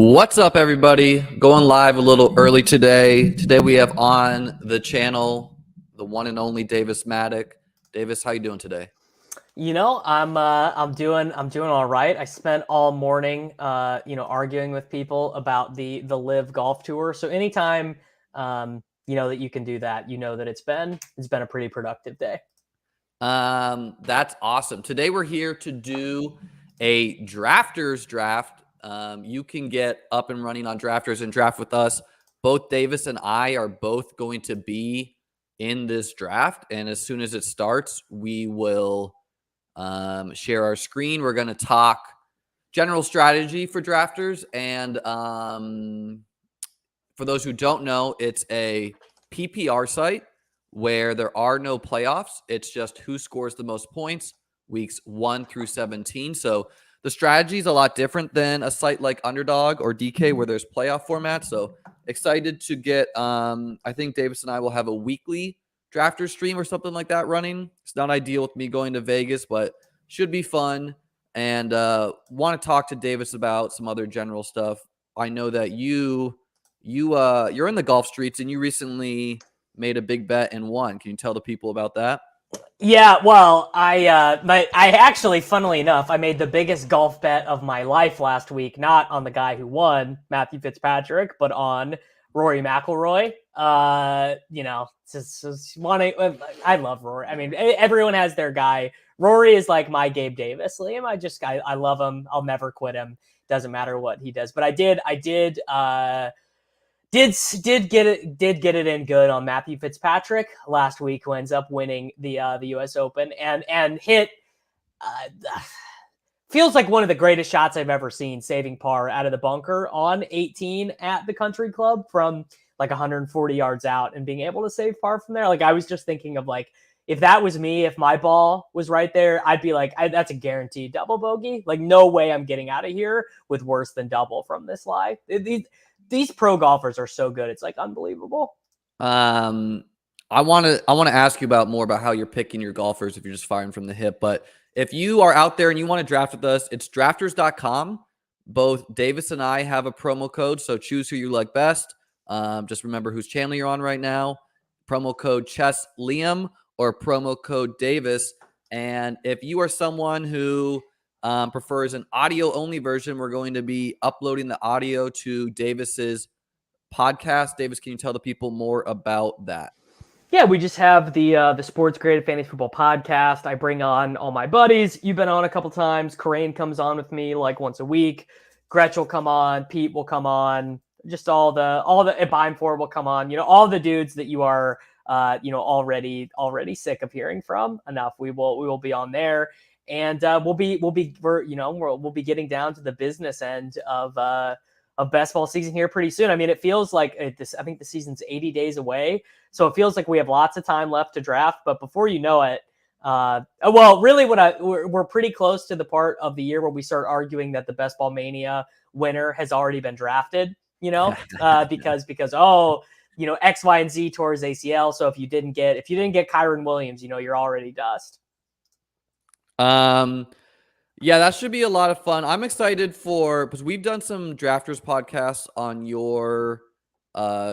What's up, everybody? Going live a little early today. Today we have on the channel the one and only Davis Mattek. Davis, how you doing today? I'm doing all right. I spent all morning arguing with people about the Live Golf Tour. So anytime that you can do that, that it's been a pretty productive day. That's awesome. Today we're here to do a drafters draft. You can get up and running on drafters and draft with us. Both Davis and I are both going to be in this draft, and as soon as it starts, we will share our screen. We're going to talk general strategy for drafters, and for those who don't know, it's a PPR site where there are no playoffs. It's just who scores the most points weeks 1 through 17. So the strategy is a lot different than a site like Underdog or DK where there's playoff formats. So excited to get, I think Davis and I will have a weekly drafter stream or something like that running. It's not ideal with me going to Vegas, but should be fun. And want to talk to Davis about some other general stuff. I know that you're in the golf streets and you recently made a big bet and won. Can you tell the people about that? Yeah, well, I actually, funnily enough, I made the biggest golf bet of my life last week, not on the guy who won, Matthew Fitzpatrick, but on Rory McIlroy. I love Rory. I mean, everyone has their guy. Rory is like my Gabe Davis. Liam, I love him. I'll never quit him. Doesn't matter what he does. But I did get it in good on Matthew Fitzpatrick last week, who ends up winning the U.S. Open and hit feels like one of the greatest shots I've ever seen, saving par out of the bunker on 18 at the Country Club from like 140 yards out and being able to save par from there. Like, I was just thinking of, like, if that was me, if my ball was right there, I'd be like, that's a guaranteed double bogey. Like, no way I'm getting out of here with worse than double from this lie. These pro golfers are so good. It's like unbelievable. I want to ask you more about how you're picking your golfers if you're just firing from the hip. But if you are out there and you want to draft with us, it's drafters.com. Both Davis and I have a promo code, so choose who you like best. Just remember whose channel you're on right now. Promo code ChessLiam or promo code Davis. And if you are someone who prefers an audio-only version, we're going to be uploading the audio to Davis's podcast. Davis, can you tell the people more about that? Yeah, we just have the Sports Creative Fantasy Football podcast. I bring on all my buddies. You've been on a couple times. Corain comes on with me like once a week. Gretch will come on. Pete will come on. Just all the Bime4 will come on. All the dudes that you are already sick of hearing from. Enough. We will be on there, and we'll be getting down to the business end of best ball season here pretty soon. I mean, it feels like I think the season's 80 days away. So it feels like we have lots of time left to draft, but before you know it, really we're pretty close to the part of the year where we start arguing that the Best Ball Mania winner has already been drafted, because X, Y, and Z tore his ACL. So if you didn't get Kyron Williams, you're already dust. Yeah, that should be a lot of fun. I'm excited because we've done some drafters podcasts on your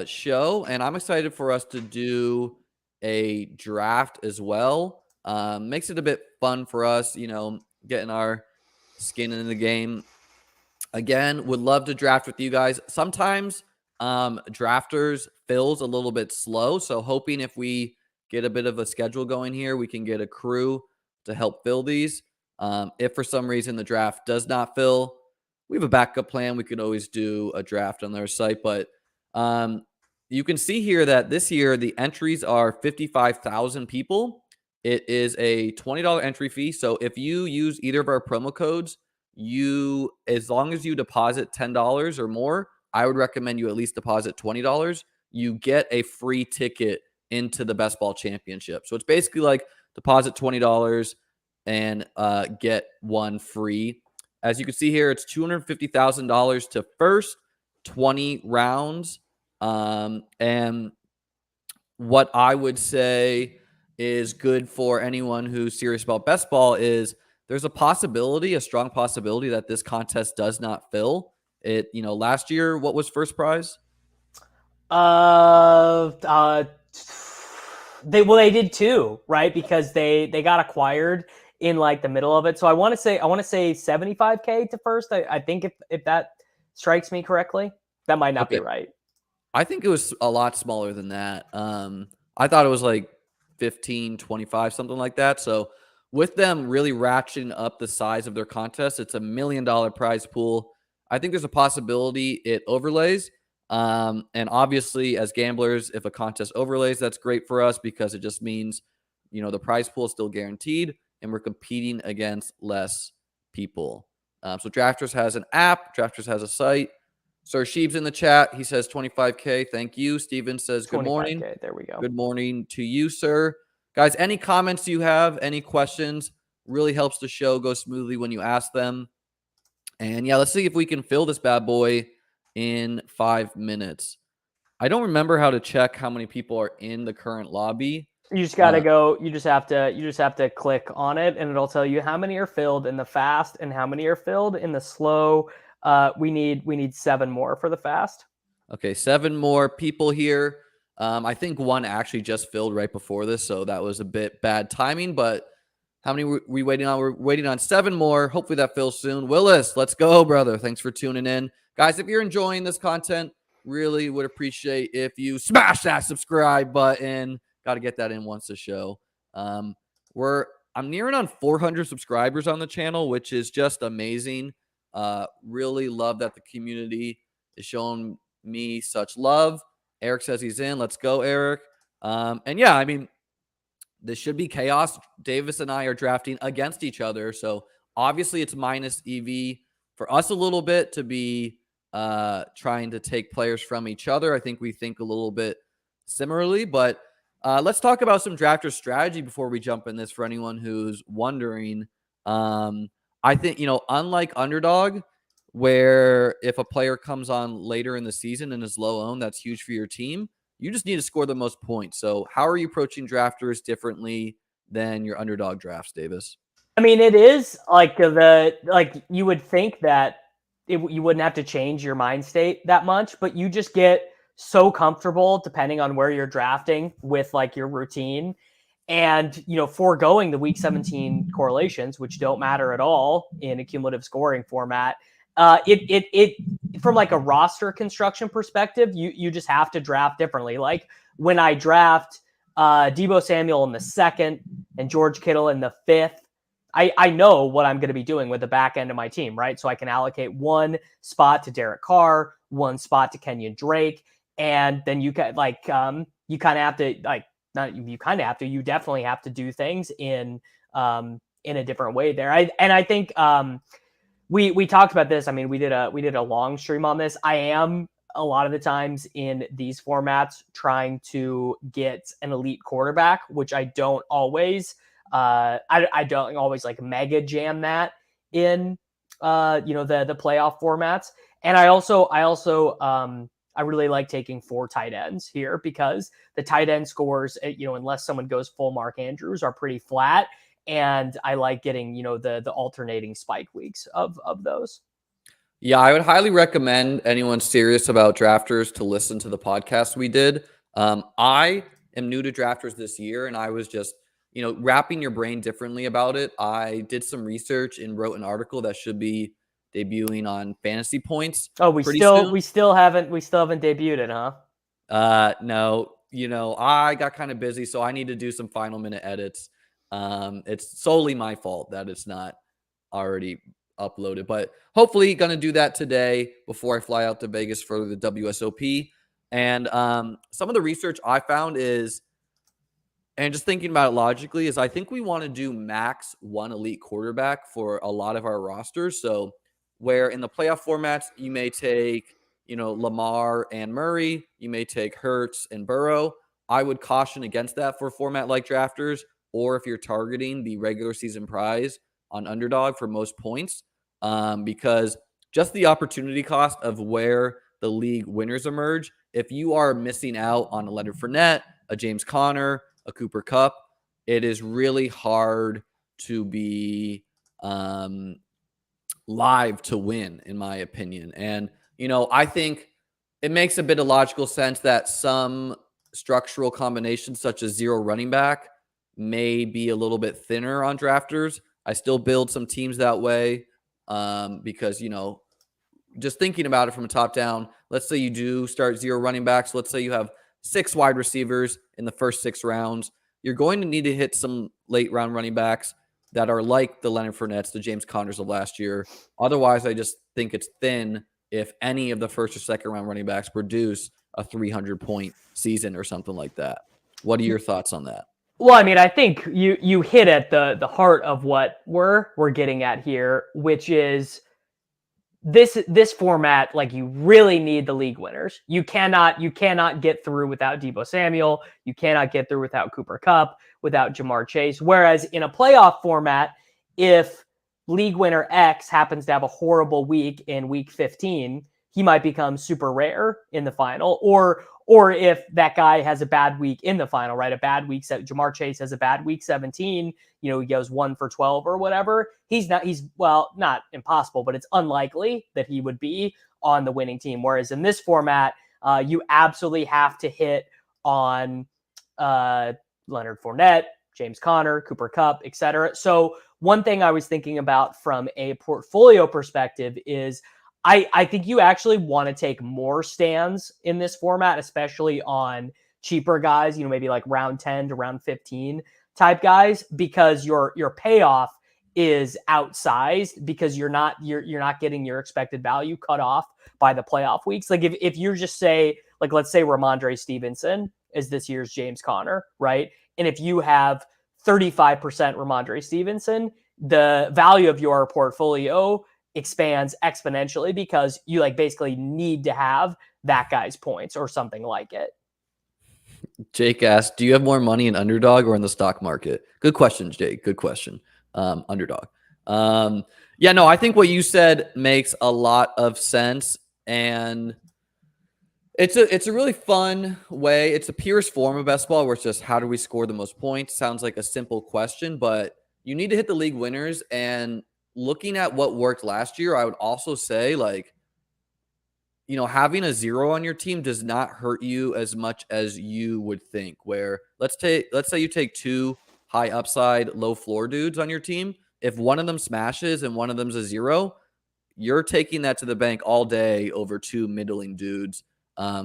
show, and I'm excited for us to do a draft as well. Makes it a bit fun for us, getting our skin in the game. Again, would love to draft with you guys. Sometimes drafters fills a little bit slow, so hoping if we get a bit of a schedule going here, we can get a crew to help fill these. If for some reason the draft does not fill, we have a backup plan. We could always do a draft on their site, but you can see here that this year the entries are 55,000 people. It is a $20 entry fee. So if you use either of our promo codes, as long as you deposit $10 or more, I would recommend you at least deposit $20. You get a free ticket into the Best Ball Championship. So it's basically like deposit $20 and get one free. As you can see here, it's $250,000 to first 20 rounds. And what I would say is good for anyone who's serious about best ball is there's a strong possibility that this contest does not fill. Last year, what was first prize? Uh, uh, they did too, right? Because they got acquired in like the middle of it. So I want to say 75K to first. I think if that strikes me correctly, that might not be Okay. right. I think it was a lot smaller than that. I thought it was like 15, 25, something like that. So with them really ratcheting up the size of their contest, it's $1 million prize pool. I think there's a possibility it overlays. And obviously, as gamblers, if a contest overlays, that's great for us because it just means, the prize pool is still guaranteed and we're competing against less people. So Drafters has an app, Drafters has a site. Sir Sheeb's in the chat. He says 25K. Thank you. Steven says good morning. 25K. There we go. Good morning to you, sir. Guys, any comments you have, any questions, really helps the show go smoothly when you ask them. And yeah, let's see if we can fill this bad boy in 5 minutes. I don't remember how to check how many people are in the current lobby. You just gotta go. You just have to click on it, and it'll tell you how many are filled in the fast and how many are filled in the slow. We need 7 more for the fast. Okay, 7 more people here. I think one actually just filled right before this, so that was a bit bad timing. But how many were we waiting on? We're waiting on 7 more. Hopefully that fills soon. Willis, let's go, brother. Thanks for tuning in. Guys, if you're enjoying this content, really would appreciate if you smash that subscribe button. Got to get that in once the show. I'm nearing on 400 subscribers on the channel, which is just amazing. Really love that the community is showing me such love. Eric says he's in. Let's go, Eric. And yeah, I mean, this should be chaos. Davis and I are drafting against each other. So obviously it's minus EV for us a little bit to be trying to take players from each other. I think we think a little bit similarly, but let's talk about some drafter strategy before we jump in this for anyone who's wondering. I think, unlike Underdog, where if a player comes on later in the season and is low owned, that's huge for your team. You just need to score the most points. So how are you approaching drafters differently than your Underdog drafts, Davis? I mean, it is like you would think that you wouldn't have to change your mind state that much, but you just get so comfortable depending on where you're drafting with like your routine and foregoing the week 17 correlations, which don't matter at all in a cumulative scoring format. It from like a roster construction perspective, you just have to draft differently. Like when I draft Deebo Samuel in the 2nd and George Kittle in the 5th, I know what I'm going to be doing with the back end of my team, right? So I can allocate 1 spot to Derek Carr, 1 spot to Kenyon Drake, and then you can you kind of have to you definitely have to do things in a different way there. I think we talked about this. I mean, we did a long stream on this. I am a lot of the times in these formats trying to get an elite quarterback, which I don't always. I don't always like mega jam that in the playoff formats. And I really like taking 4 tight ends here because the tight end scores, unless someone goes full Mark Andrews, are pretty flat. And I like getting, the alternating spike weeks of those. Yeah, I would highly recommend anyone serious about drafters to listen to the podcast we did. I am new to drafters this year, and I was just, wrapping your brain differently about it. I did some research and wrote an article that should be debuting on Fantasy Points. Oh, we still haven't debuted it, huh? No, I got kind of busy, so I need to do some final minute edits. It's solely my fault that it's not already uploaded, but hopefully going to do that today before I fly out to Vegas for the WSOP. And some of the research I found is, and just thinking about it logically, is I think we want to do max 1 elite quarterback for a lot of our rosters. So where in the playoff formats, you may take, Lamar and Murray, you may take Hurts and Burrow. I would caution against that for a format like drafters, or if you're targeting the regular season prize on Underdog for most points, because just the opportunity cost of where the league winners emerge, if you are missing out on a Leonard Fournette, a James Conner, a Cooper Kupp, it is really hard to be live to win, in my opinion. And, I think it makes a bit of logical sense that some structural combinations, such as zero running back, may be a little bit thinner on drafters. I still build some teams that way because, just thinking about it from a top down, let's say you do start zero running backs. Let's say you have 6 wide receivers in the first 6 rounds. You're going to need to hit some late round running backs that are like the Leonard Fournettes, the James Connors of last year. Otherwise, I just think it's thin if any of the first or second round running backs produce a 300-point season or something like that. What are your thoughts on that? Well, I mean, I think you hit at the heart of what we're getting at here, which is this format. Like, you really need the league winners. You cannot get through without Deebo Samuel. You cannot get through without Cooper Kupp, without Jamar Chase. Whereas in a playoff format, if league winner X happens to have a horrible week in week 15, he might become super rare in the final. Or if that guy has a bad week in the final, right? A bad week, Jamar Chase has a bad week 17, he goes 1 for 12 or whatever. He's not impossible, but it's unlikely that he would be on the winning team. Whereas in this format, you absolutely have to hit on Leonard Fournette, James Conner, Cooper Kupp, etc. So one thing I was thinking about from a portfolio perspective is I think you actually want to take more stands in this format, especially on cheaper guys, maybe like round 10 to round 15 type guys, because your payoff is outsized because you're not getting your expected value cut off by the playoff weeks. Like if you just say, like, let's say Ramondre Stevenson is this year's James Conner, right? And if you have 35% Ramondre Stevenson, the value of your portfolio expands exponentially because you basically need to have that guy's points or something like it. Jake asked, do you have more money in underdog or in the stock market? Good question, Jake. Good question. Underdog. Yeah, no, I think what you said makes a lot of sense. And it's a really fun way. It's a purest form of best ball where it's just, how do we score the most points? Sounds like a simple question, but you need to hit the league winners. And looking at what worked last year, I would also say, having a 0 on your team does not hurt you as much as you would think. Where let's say you take 2 high upside, low floor dudes on your team. If one of them smashes and one of them's a 0, you're taking that to the bank all day over 2 middling dudes.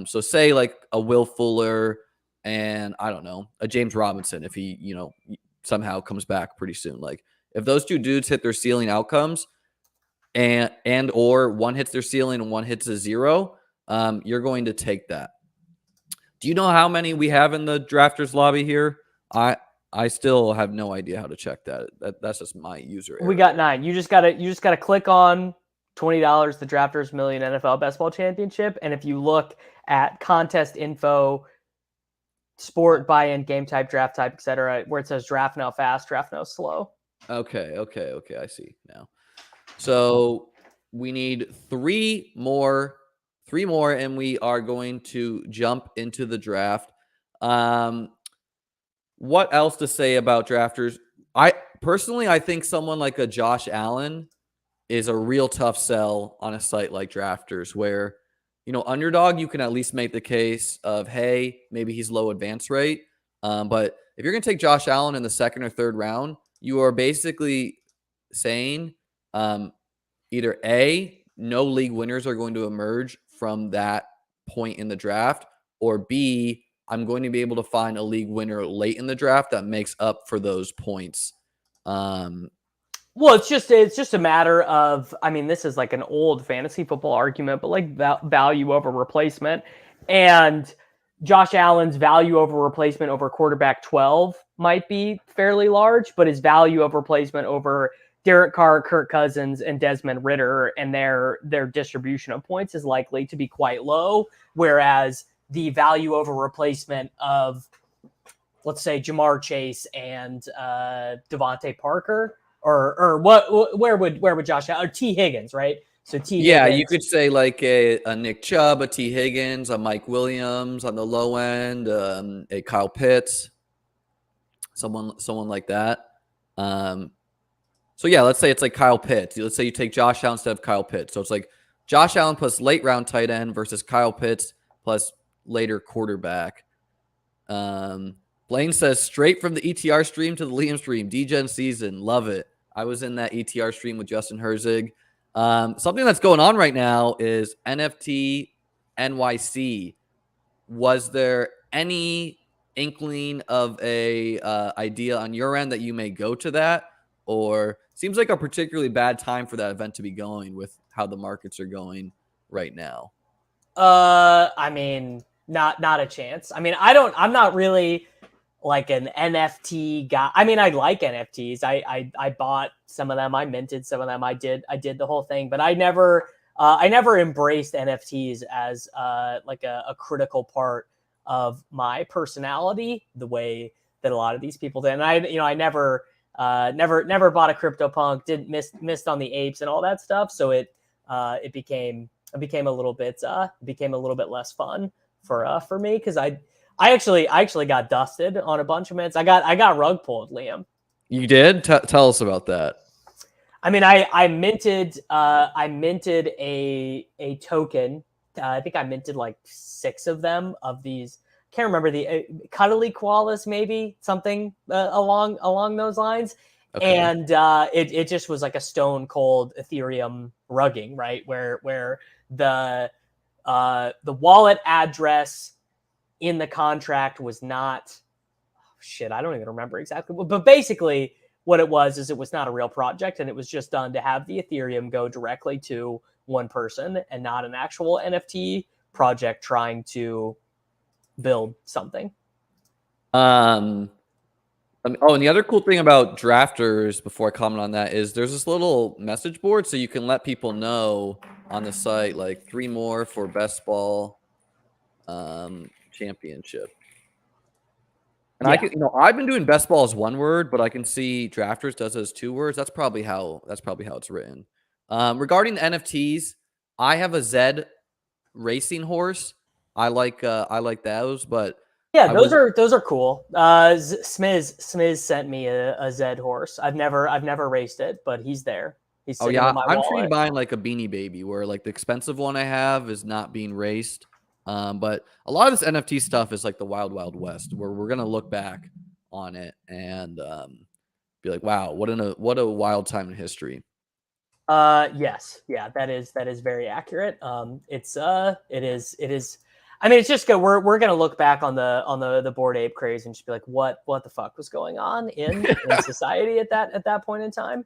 So say like a Will Fuller and I don't know, a James Robinson, if he, somehow comes back pretty soon. Like if those 2 dudes hit their ceiling outcomes and or one hits their ceiling and one hits a 0, you're going to take that. Do you know how many we have in the drafters lobby here? I still have no idea how to check that. That's just my user area. We got 9. You just gotta click on $20, the Drafters Million NFL Best Ball Championship, and if you look at contest info, sport, buy-in, game type, draft type, etc., where it says draft now fast, draft now slow. Okay, I see now. So we need 3 more, and we are going to jump into the draft. What else to say about drafters? I think someone like a Josh Allen is a real tough sell on a site like drafters where, underdog, you can at least make the case of, hey, maybe he's low advance rate. But if you're going to take Josh Allen in the 2nd or 3rd round, you are basically saying either A, no league winners are going to emerge from that point in the draft, or B, I'm going to be able to find a league winner late in the draft that makes up for those points. Well, it's just a matter of, I mean, this is like an old fantasy football argument, but like value over replacement. And Josh Allen's value over replacement over quarterback 12 might be fairly large, but his value of replacement over Derek Carr, Kirk Cousins, and Desmond Ridder and their distribution of points is likely to be quite low. Whereas the value over replacement of, let's say, Jamar Chase and Devontae Parker, or where would Josh Allen, or T. Higgins, right? So Higgins. You could say like a Nick Chubb, a T. Higgins, a Mike Williams on the low end, a Kyle Pitts, someone like that. So So yeah, let's say it's like Kyle Pitts. Let's say you take Josh Allen instead of Kyle Pitts. So it's like Josh Allen plus late round tight end versus Kyle Pitts plus later quarterback. Blaine says straight from the ETR stream to the Liam stream. DGen season, love it. I was in that ETR stream with Justin Herzig. Something that's going on right now is NFT NYC. Was there any inkling of a idea on your end that you may go to that, or seems like a particularly bad time for that event to be going with how the markets are going right now? I mean, not a chance. I mean, I'm not really like an NFT guy. I mean, I like NFTs. I bought some of them. I minted some of them. I did the whole thing, but I never embraced NFTs as like a critical part of my personality the way that a lot of these people did. And I never bought a CryptoPunk, didn't missed on the apes and all that stuff. So it became a little bit less fun for me, because I actually got dusted on a bunch of mints. I got rug pulled, Liam. You did? Tell us about that. I mean, I minted a token. I think I minted like 6 of them of these. Can't remember the cuddly koalas, maybe something along those lines. Okay. And it just was like a stone cold Ethereum rugging, right? Where the wallet address in the contract was not, I don't even remember exactly, but basically what it was is it was not a real project, and it was just done to have the Ethereum go directly to one person and not an actual NFT project trying to build something. And the other cool thing about drafters, before I comment on that, is there's this little message board, so you can let people know on the site, like 3 more for best ball championship. And yeah. I can, I've been doing best ball as 1 word, but I can see drafters does it as 2 words. That's probably how it's written. Regarding the NFTs, I have a Zed racing horse. I like those, but yeah, those are cool. Smiz sent me a Zed horse. I've never raced it, but he's there. He's sitting in my wallet. I'm treating buying like a Beanie Baby, where like the expensive one I have is not being raced. But a lot of this NFT stuff is like the wild, wild west, where we're gonna look back on it and be like, wow, what a wild time in history. Yes, yeah, that is very accurate. It is. I mean, it's just good. We're gonna look back on the Bored Ape craze and just be like, what the fuck was going on in society at that point in time?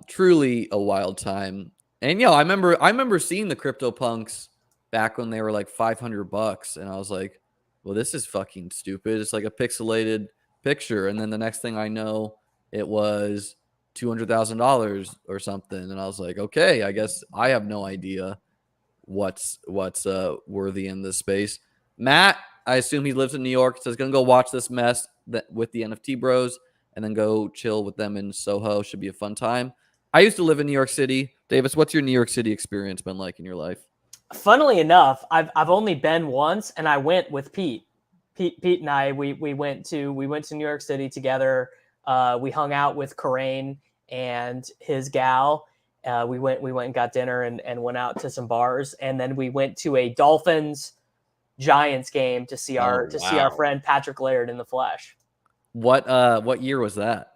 Truly a wild time. And I remember seeing the CryptoPunks back when they were like $500, and I was like, well, this is fucking stupid. It's like a pixelated picture, and then the next thing I know, it was $200,000 or something, and I was like, okay, I guess I have no idea what's worthy in this space. Matt, I assume he lives in New York, so he's gonna go watch this mess with the NFT bros, and then go chill with them in Soho. Should be a fun time. I used to live in New York City. Davis, what's your New York City experience been like in your life? Funnily enough, I've only been once, and I went with Pete. Pete and I we went to New York City together. We hung out with Corain and his gal. We went and got dinner and went out to some bars, and then we went to a Dolphins Giants game to see see our friend Patrick Laird in the flesh. What year was that?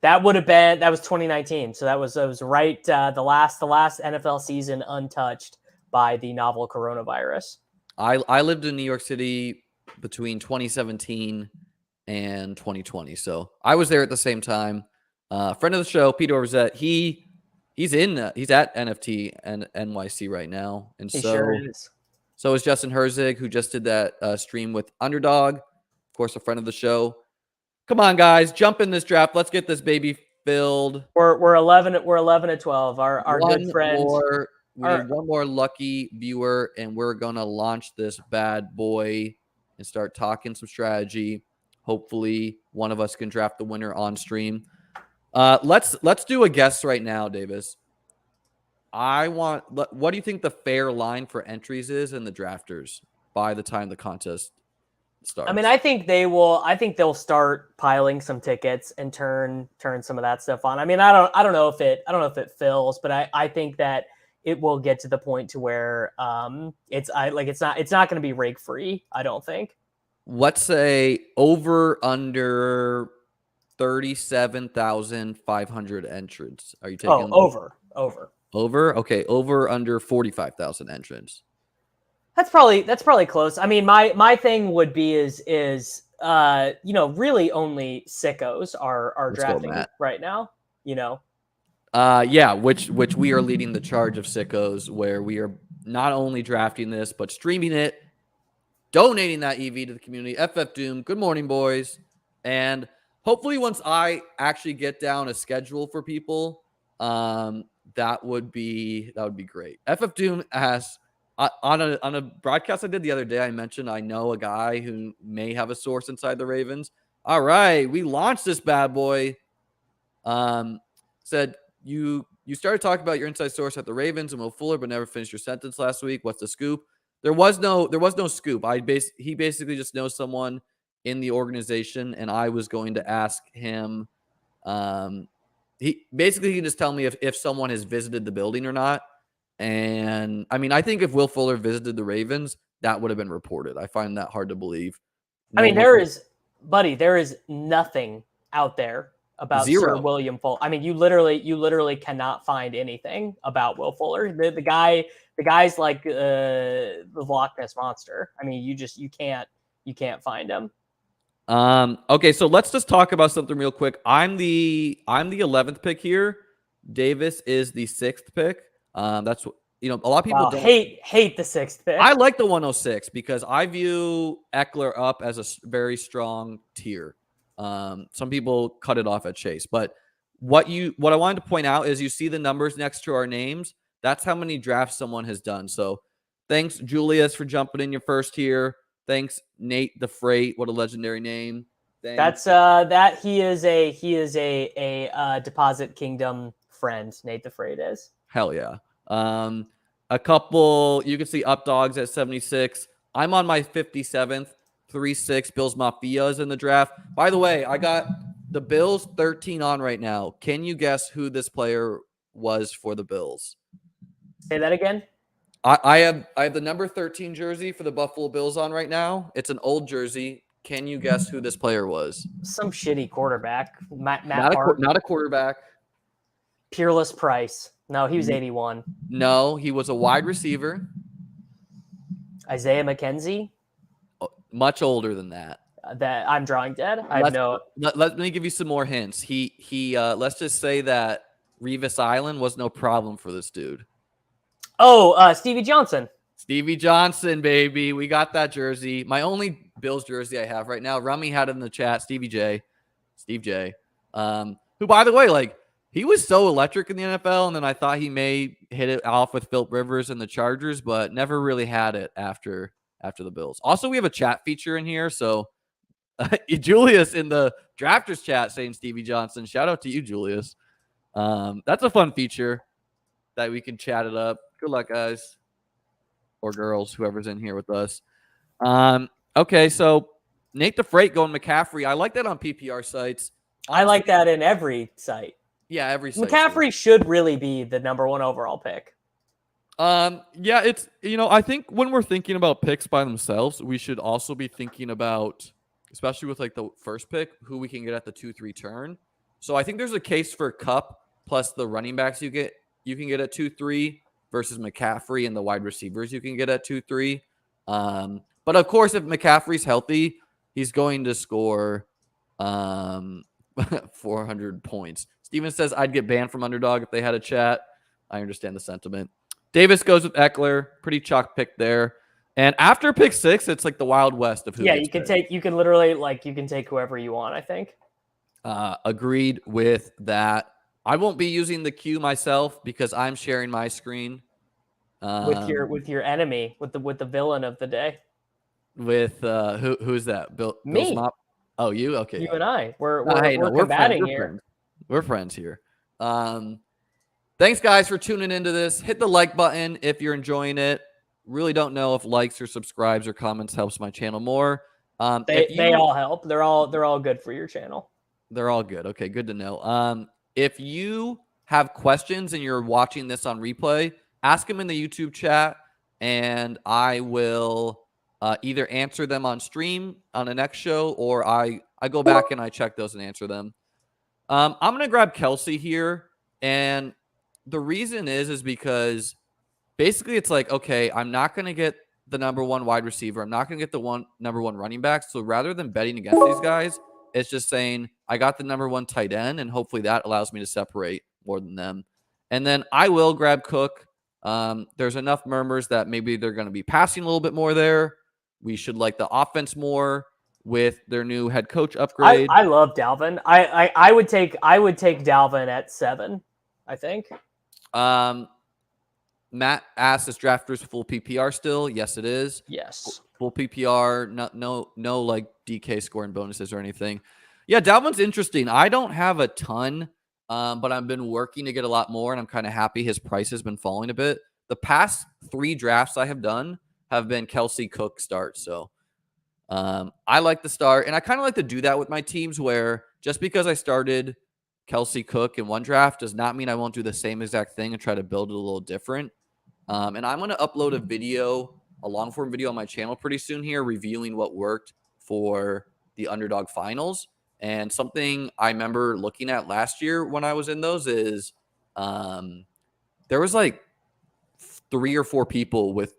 That was 2019. So that was right the last NFL season untouched by the novel coronavirus. I lived in New York City between 2017 and 2020, so I was there at the same time. Friend of the show, Peter Orzett, he's at NFT and NYC right now, and he sure is. So is Justin Herzig, who just did that stream with Underdog, of course, a friend of the show. Come on, guys, jump in this draft. Let's get this baby filled. We're 11 at 12. Our good friend. We need one more lucky viewer, and we're gonna launch this bad boy and start talking some strategy. Hopefully, one of us can draft the winner on stream. Let's do a guess right now, Davis. What do you think the fair line for entries is in the drafters by the time the contest starts. I mean, I think they will. I think they'll start piling some tickets and turn some of that stuff on. I mean, I don't know if it fills, but I think that it will get to the point to where it's not going to be rake free. I don't think. Let's say over under 37,500 entrants. Are you taking over? Over? Okay, over under 45,000 entrants. That's probably close. I mean, my thing would be is really only sickos are Let's go, drafting Matt. right now. Yeah, which we are leading the charge of sickos, where we are not only drafting this but streaming it, donating that EV to the community. FF Doom, good morning, boys. And hopefully once I actually get down a schedule for people, that would be great. FF Doom asks, on a broadcast I did the other day, I mentioned I know a guy who may have a source inside the Ravens. All right, we launched this bad boy. Said you started talking about your inside source at the Ravens and Will Fuller, but never finished your sentence last week. What's the scoop? There was no scoop. He basically just knows someone in the organization, and I was going to ask him. He can just tell me if someone has visited the building or not. And I mean, I think if Will Fuller visited the Ravens, that would have been reported. I find that hard to believe. I mean, there is nothing out there about Zero. Sir William Fuller. I mean, you literally cannot find anything about Will Fuller. The guy's like the Loch Ness monster. I mean, you can't find him. Okay, so let's just talk about something real quick. I'm the 11th pick here. Davis is the 6th pick. That's what, a lot of people don't hate the 6th pick. I like the 106 because I view Eckler up as a very strong tier. Some people cut it off at Chase, but what I wanted to point out is you see the numbers next to our names. That's how many drafts someone has done. So thanks, Julius, for jumping in your first here. Thanks, Nate the Freight. What a legendary name. Thanks. That's he is a Deposit Kingdom friend. Nate the Freight is. Hell yeah. A couple, you can see Updogs at 76. I'm on my 57th, 3-6. Bills Mafia is in the draft. By the way, I got the Bills 13 on right now. Can you guess who this player was for the Bills? Say that again. I have the number 13 jersey for the Buffalo Bills on right now. It's an old jersey. Can you guess who this player was? Some shitty quarterback. Matt not a quarterback. Peerless Price. No, he was 81. No, he was a wide receiver. Isaiah McKenzie? Much older than that. That I'm drawing dead. Let me give you some more hints. He let's just say that Revis Island was no problem for this dude. Oh, Stevie Johnson. Stevie Johnson, baby. We got that jersey. My only Bills jersey I have right now. Rummy had it in the chat. Steve J. Who, by the way, he was so electric in the NFL, and then I thought he may hit it off with Philip Rivers and the Chargers, but never really had it after the Bills. Also, we have a chat feature in here, so Julius in the drafters chat saying Stevie Johnson. Shout out to you, Julius. That's a fun feature that we can chat it up. Good luck, guys or girls, whoever's in here with us. Okay, so Nate the Freight going McCaffrey. I like that on PPR sites. I like that in every site. Yeah, every site. McCaffrey should really be the number 1 overall pick. Yeah, it's, I think when we're thinking about picks by themselves, we should also be thinking about, especially with the first pick, who we can get at the 2-3 turn. So I think there's a case for Kupp plus the running backs you can get at 2-3 versus McCaffrey and the wide receivers you can get at 2-3. But of course, if McCaffrey's healthy, he's going to score 400 points. Steven says I'd get banned from Underdog if they had a chat. I understand the sentiment. Davis goes with Eckler. Pretty chalk pick there. And after pick 6, it's like the Wild West of who. Yeah, you can literally take whoever you want, I think. Agreed with that. I won't be using the queue myself because I'm sharing my screen. With your enemy, with the villain of the day. With who's that? Me. Bill's Oh, you? Okay. You and I. We're combating friends. Here. We're friends here. Thanks, guys, for tuning into this. Hit the like button if you're enjoying it. Really don't know if likes or subscribes or comments helps my channel more. They all help. They're all good for your channel. They're all good. Okay, good to know. If you have questions and you're watching this on replay, ask them in the YouTube chat, and I will either answer them on stream on the next show, or I go back and I check those and answer them. I'm gonna grab Kelsey here, and the reason is because basically it's like, okay, I'm not going to get the number one wide receiver. I'm not going to get the number one running back. So rather than betting against these guys, it's just saying I got the number one tight end, and hopefully that allows me to separate more than them. And then I will grab Cook. There's enough murmurs that maybe they're going to be passing a little bit more there. We should like the offense more with their new head coach upgrade. I love Dalvin. I would take Dalvin at 7, I think. Matt asked, is drafters full PPR still? Yes, it is. Yes. Full PPR, no like DK scoring bonuses or anything. Yeah, Dalvin's interesting. I don't have a ton, but I've been working to get a lot more, and I'm kind of happy his price has been falling a bit. The past 3 drafts I have done have been Kelsey Cook starts. So I like the start, and I kind of like to do that with my teams where just because I started Kelsey Cook in one draft does not mean I won't do the same exact thing and try to build it a little different. And I'm going to upload a long form video on my channel pretty soon here, reviewing what worked for the underdog finals. And something I remember looking at last year when I was in those is there was like 3 or 4 people with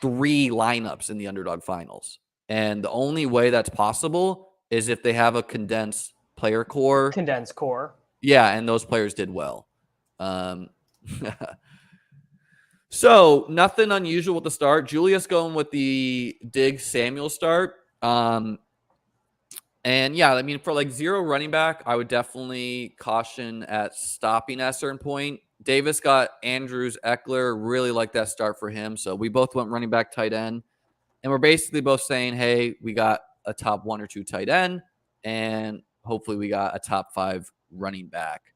3 lineups in the underdog finals. And the only way that's possible is if they have a condensed player core. Condensed core. Yeah, and those players did well. So nothing unusual with the start. Julius going with the Diggs Samuel start. And yeah, I mean, for like 0 running back, I would definitely caution at stopping at a certain point. Davis got Andrews, Eckler. Really like that start for him. So we both went running back, tight end. And we're basically both saying, hey, we got a top 1 or 2 tight end, and hopefully we got a top 5 running back.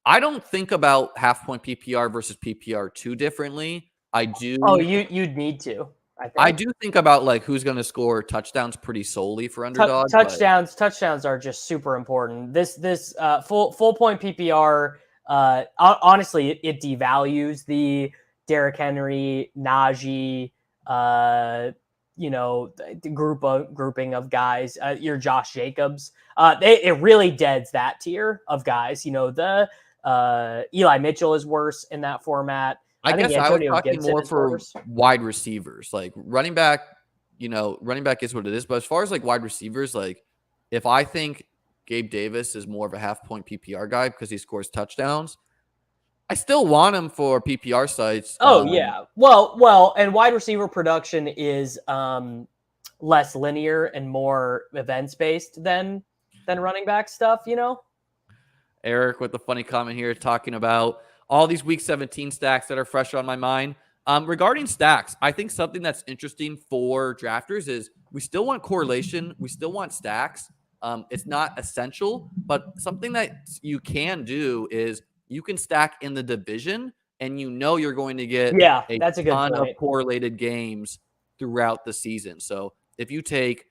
I don't think about half point PPR versus PPR too differently. I do. Oh, you'd need to. I do think about like who's going to score touchdowns pretty solely for underdog. Touchdowns are just super important. This full point PPR. Honestly, it devalues the Derrick Henry, Najee, grouping of guys. Your Josh Jacobs. It really deads that tier of guys. The Eli Mitchell is worse in that format. I guess I was talking more for wide receivers, like running back. Running back is what it is. But as far as like wide receivers, like if I think Gabe Davis is more of a half point PPR guy because he scores touchdowns, I still want him for PPR sites. Oh yeah. Well, and wide receiver production is less linear and more events based than running back stuff, Eric with the funny comment here talking about all these week 17 stacks that are fresh on my mind. Regarding stacks, I think something that's interesting for drafters is we still want correlation. We still want stacks. It's not essential, but something that you can do is you can stack in the division, and you're going to get that's a good ton point. of correlated games throughout the season. So if you take,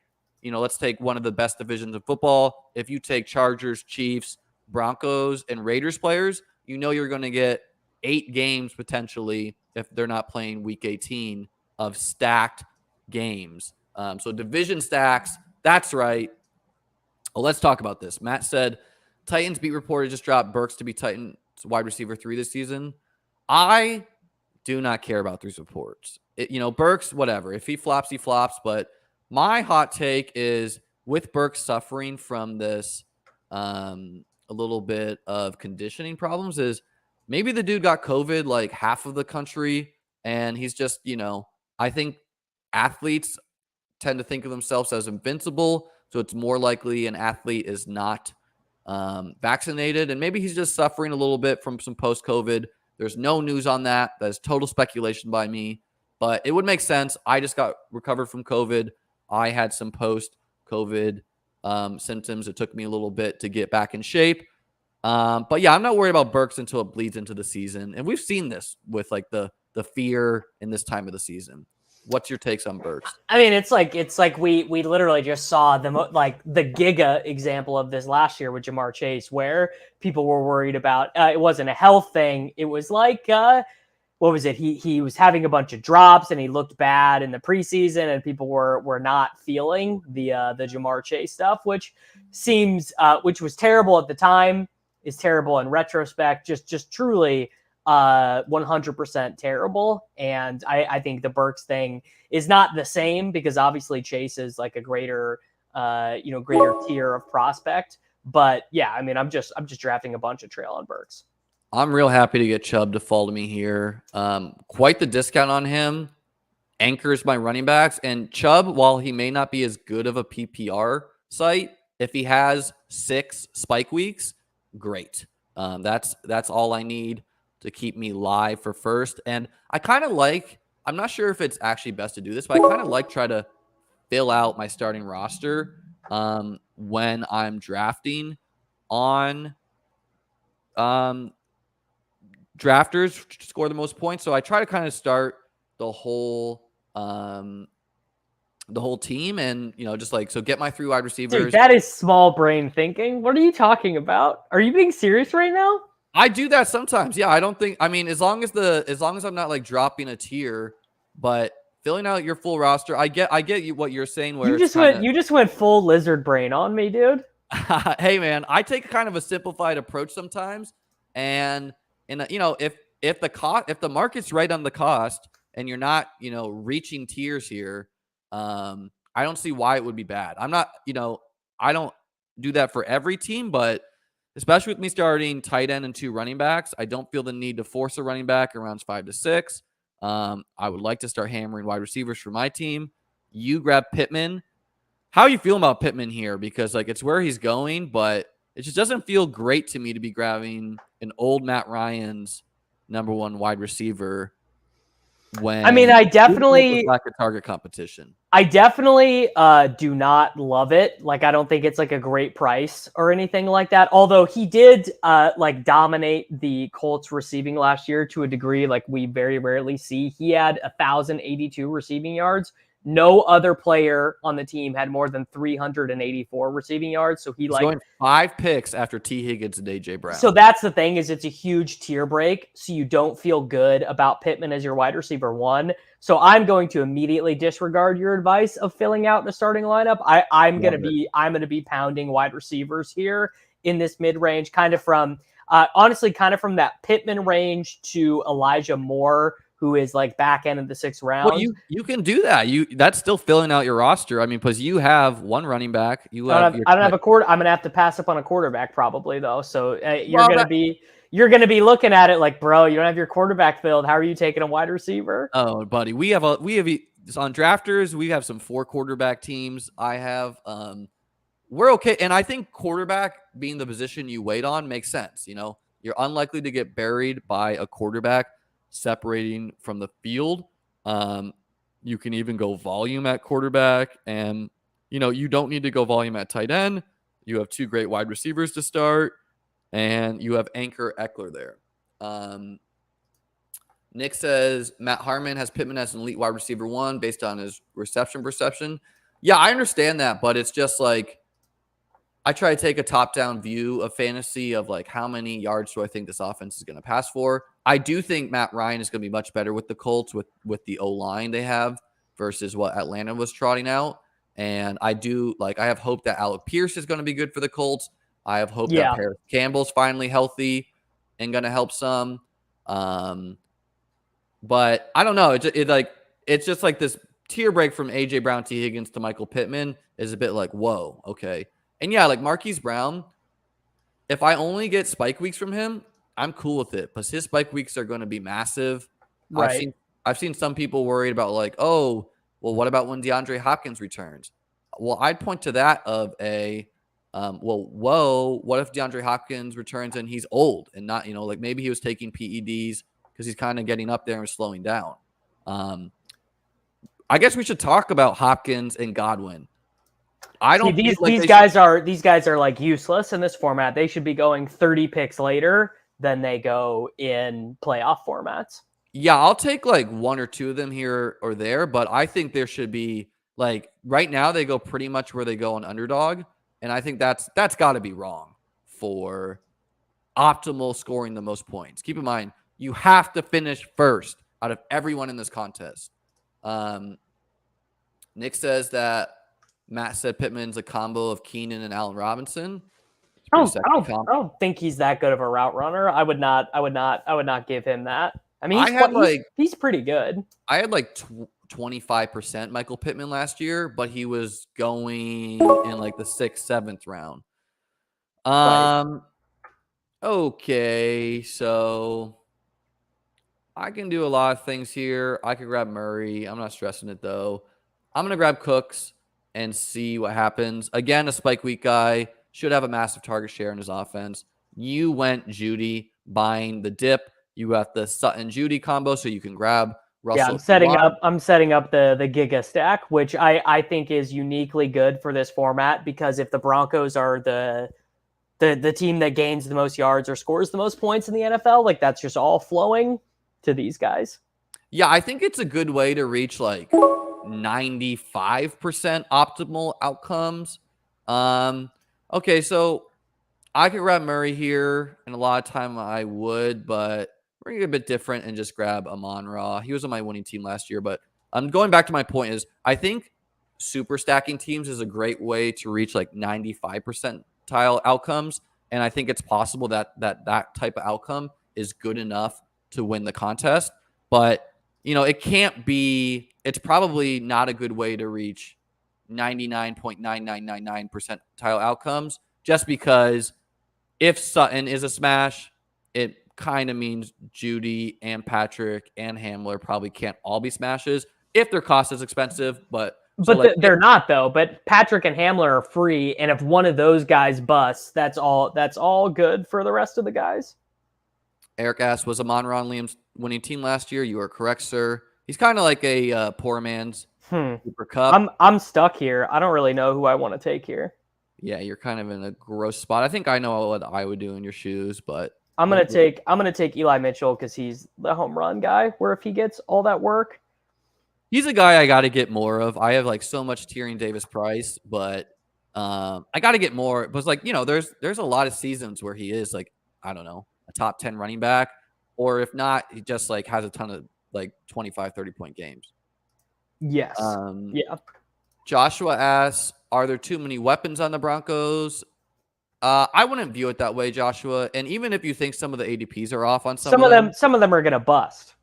let's take one of the best divisions of football. If you take Chargers, Chiefs, Broncos, and Raiders players, you're going to get 8 games potentially if they're not playing week 18 of stacked games. So division stacks, that's right. Well, let's talk about this. Matt said Titans beat reporter just dropped Burks to be Titans wide receiver 3 this season. I do not care about these reports. Burks, whatever. If he flops, he flops. But my hot take is with Burks suffering from this a little bit of conditioning problems is maybe the dude got COVID like half of the country, and he's just, I think athletes tend to think of themselves as invincible. So it's more likely an athlete is not vaccinated, and maybe he's just suffering a little bit from some post-COVID. There's no news on that. That is total speculation by me, but it would make sense. I just got recovered from COVID. I had some post-COVID symptoms. It took me a little bit to get back in shape. But yeah, I'm not worried about Burks until it bleeds into the season. And we've seen this with like the fear in this time of the season. What's your takes on Burks? I mean, it's like we literally just saw the giga example of this last year with Jamar Chase, where people were worried about it wasn't a health thing. It was like what was it? He was having a bunch of drops and he looked bad in the preseason, and people were not feeling the Jamar Chase stuff, which was terrible at the time, is terrible in retrospect. Just truly 100% terrible. And I think the Burks thing is not the same, because obviously Chase is like a greater tier of prospect. But yeah, I mean, I'm just drafting a bunch of Traylon Burks. I'm real happy to get Chubb to fall to me here. Quite the discount on him. Anchors my running backs. And Chubb, while he may not be as good of a PPR site, if he has 6 spike weeks, great. That's all I need to keep me live for first. And I kind of like, I'm not sure if it's actually best to do this, but I kind of like try to fill out my starting roster when I'm drafting on drafters to score the most points. So I try to kind of start the whole team, and just like, so get my 3 wide receivers. Dude, that is small brain thinking. What are you talking about? Are you being serious right now? I do that sometimes. Yeah, I don't think, I mean, as long as I'm not like dropping a tier, but filling out your full roster, I get you what you're saying, where you just went full lizard brain on me, dude. Hey man, I take kind of a simplified approach sometimes, and if the market's right on the cost and you're not reaching tiers here, I don't see why it would be bad. I'm not, I don't do that for every team, but especially with me starting tight end and 2 running backs, I don't feel the need to force a running back in rounds 5 to 6. I would like to start hammering wide receivers for my team. You grab Pittman. How are you feeling about Pittman here? Because like, it's where he's going, but it just doesn't feel great to me to be grabbing an old Matt Ryan's number 1 wide receiver when, I mean, I definitely lack of target competition. I definitely do not love it. Like, I don't think it's like a great price or anything like that. Although he did like dominate the Colts receiving last year to a degree like we very rarely see. He had 1,082 receiving yards. No other player on the team had more than 384 receiving yards. So he's going 5 picks after T. Higgins and AJ Brown. So that's the thing, is it's a huge tier break. So you don't feel good about Pittman as your wide receiver 1. So I'm going to immediately disregard your advice of filling out the starting lineup. I'm going to be pounding wide receivers here in this mid range, kind of from that Pittman range to Elijah Moore, who is like back end of the 6th round. Well, you can do that. That's still filling out your roster. I mean, because you have 1 running back. I don't have a quarter. I'm gonna have to pass up on a quarterback probably though. So you're gonna be looking at it like, bro, you don't have your quarterback filled. How are you taking a wide receiver? Oh, buddy, we have on drafters. We have some 4 quarterback teams. I have we're okay, and I think quarterback being the position you wait on makes sense. You're unlikely to get buried by a quarterback separating from the field. You can even go volume at quarterback, and you don't need to go volume at tight end. You have 2 great wide receivers to start, and you have Anchor Eckler there. Nick says Matt Harmon has Pittman as an elite wide receiver 1 based on his reception perception. Yeah, I understand that, but it's just like, I try to take a top-down view of fantasy of like, how many yards do I think this offense is going to pass for? I do think Matt Ryan is going to be much better with the Colts with the O-line they have versus what Atlanta was trotting out. And I have hope that Alec Pierce is going to be good for the Colts. I have hope that Paris Campbell's finally healthy and going to help some. But I don't know. It's just like this tier break from AJ Brown, T. Higgins to Michael Pittman is a bit like, whoa, okay. And yeah, like Marquise Brown, if I only get spike weeks from him, I'm cool with it, because his spike weeks are going to be massive. Right. I've seen some people worried about like, oh, well, what about when DeAndre Hopkins returns? Well, I'd point to that of what if DeAndre Hopkins returns and he's old and not, like maybe he was taking PEDs because he's kind of getting up there and slowing down. I guess we should talk about Hopkins and Godwin. I don't. See, these guys are like useless in this format. They should be going 30 picks later than they go in playoff formats. Yeah, I'll take like one or two of them here or there, but I think there should be like right now they go pretty much where they go on underdog, and I think that's got to be wrong for optimal scoring the most points. Keep in mind, you have to finish first out of everyone in this contest. Nick says that Matt said Pittman's a combo of Keenan and Allen Robinson. It's pretty sexy combo. I don't think he's that good of a route runner. I would not give him that. I mean, he's pretty good. I had like 25% Michael Pittman last year, but he was going in like the 6th, 7th round. Right. Okay, so I can do a lot of things here. I could grab Murray. I'm not stressing it though. I'm gonna grab Cooks and see what happens. Again, a spike week guy should have a massive target share in his offense. You went Judy buying the dip. You got the Sutton Judy combo, so you can grab Russell. Yeah, I'm setting up the Giga stack, which I think is uniquely good for this format, because if the Broncos are the team that gains the most yards or scores the most points in the NFL, like that's just all flowing to these guys. Yeah, I think it's a good way to reach like 95% optimal outcomes. Okay, so I could grab Murray here, and a lot of time I would, but we're going to get a bit different and just grab Amon-Ra. He was on my winning team last year, but I'm going back to my point is I think super stacking teams is a great way to reach like 95 percentile outcomes, and I think it's possible that type of outcome is good enough to win the contest, but it can't be. It's probably not a good way to reach 99.9999 percentile outcomes, just because if Sutton is a smash, it kind of means Judy and Patrick and Hamler probably can't all be smashes if their cost is expensive. But they're not though. But Patrick and Hamler are free, and if one of those guys busts, that's all good for the rest of the guys. Eric asked, was Amon-Ra Liam's winning team last year? You are correct, sir. He's kind of like a poor man's Cooper Kupp. I'm stuck here. I don't really know who I want to take here. Yeah, you're kind of in a gross spot. I think I know what I would do in your shoes, but I'm gonna take Eli Mitchell because he's the home run guy. Where if he gets all that work, he's a guy I got to get more of. I have like so much Tyrion Davis Price, but I got to get more. But it's like there's a lot of seasons where he is like, I don't know, a top 10 running back, or if not, he just like has a ton of like 25, 30-point games. Yes. Yeah. Joshua asks, are there too many weapons on the Broncos? I wouldn't view it that way, Joshua. And even if you think some of the ADPs are off on some of them are gonna bust.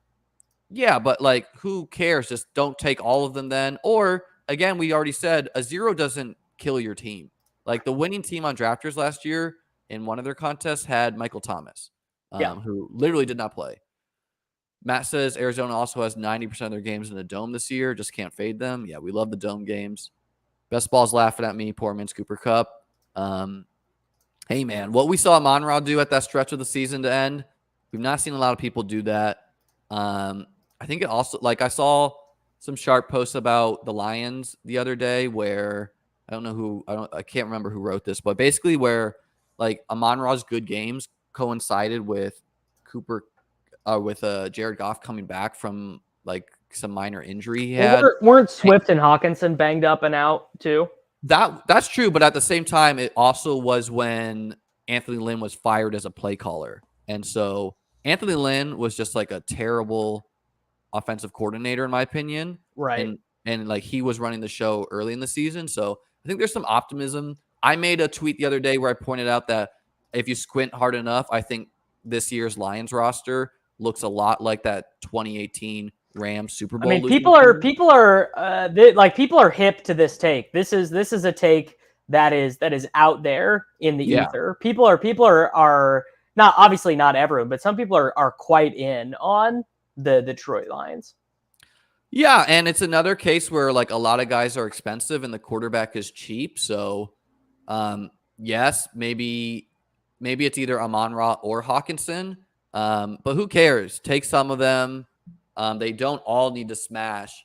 Yeah, but like, who cares? Just don't take all of them then. Or again, we already said a 0 doesn't kill your team. Like the winning team on Drafters last year in one of their contests had Michael Thomas, who literally did not play. Matt says Arizona also has 90% of their games in the Dome this year. Just can't fade them. Yeah, we love the Dome games. Best ball's laughing at me. Poor man's Cooper Kupp. Hey, man, what we saw Amon-Ra do at that stretch of the season to end, we've not seen a lot of people do that. I think it also, like I saw some sharp posts about the Lions the other day where I can't remember who wrote this, but basically where like Amon-Ra's good games coincided with Jared Goff coming back from like some minor injury he had. Weren't Swift and Hawkinson banged up and out too? That's true, but at the same time, it also was when Anthony Lynn was fired as a play caller. And so Anthony Lynn was just like a terrible offensive coordinator, in my opinion. Right. And like he was running the show early in the season. So I think there's some optimism. I made a tweet the other day where I pointed out that if you squint hard enough, I think this year's Lions roster looks a lot like that 2018 Rams Super Bowl. I mean, people are hip to this take. This is a take that is out there in the ether. People are not, obviously not everyone, but some people are quite in on the Detroit Lions. Yeah, and it's another case where like a lot of guys are expensive and the quarterback is cheap. So, yes, maybe it's either Amon-Ra or Hawkinson. But who cares? Take some of them. They don't all need to smash.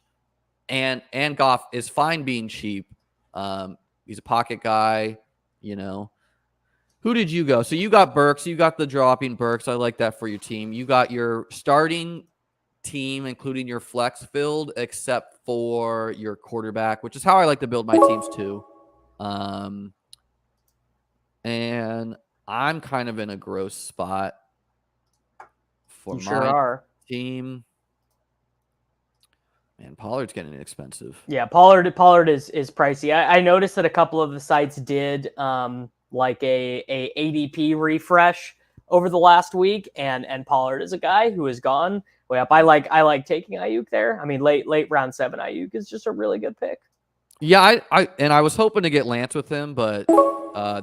And Goff is fine being cheap. He's a pocket guy, Who did you go? So you got Burks. You got the dropping Burks. I like that for your team. You got your starting team, including your flex, filled except for your quarterback, which is how I like to build my teams too. And I'm kind of in a gross spot for You sure my are. team. Man, Pollard's getting expensive. Yeah, Pollard is pricey. I noticed that a couple of the sites did like a ADP refresh over the last week, and Pollard is a guy who has gone way up. I like taking Ayuk there. I mean, late round 7 Ayuk is just a really good pick. Yeah, I was hoping to get Lance with him, but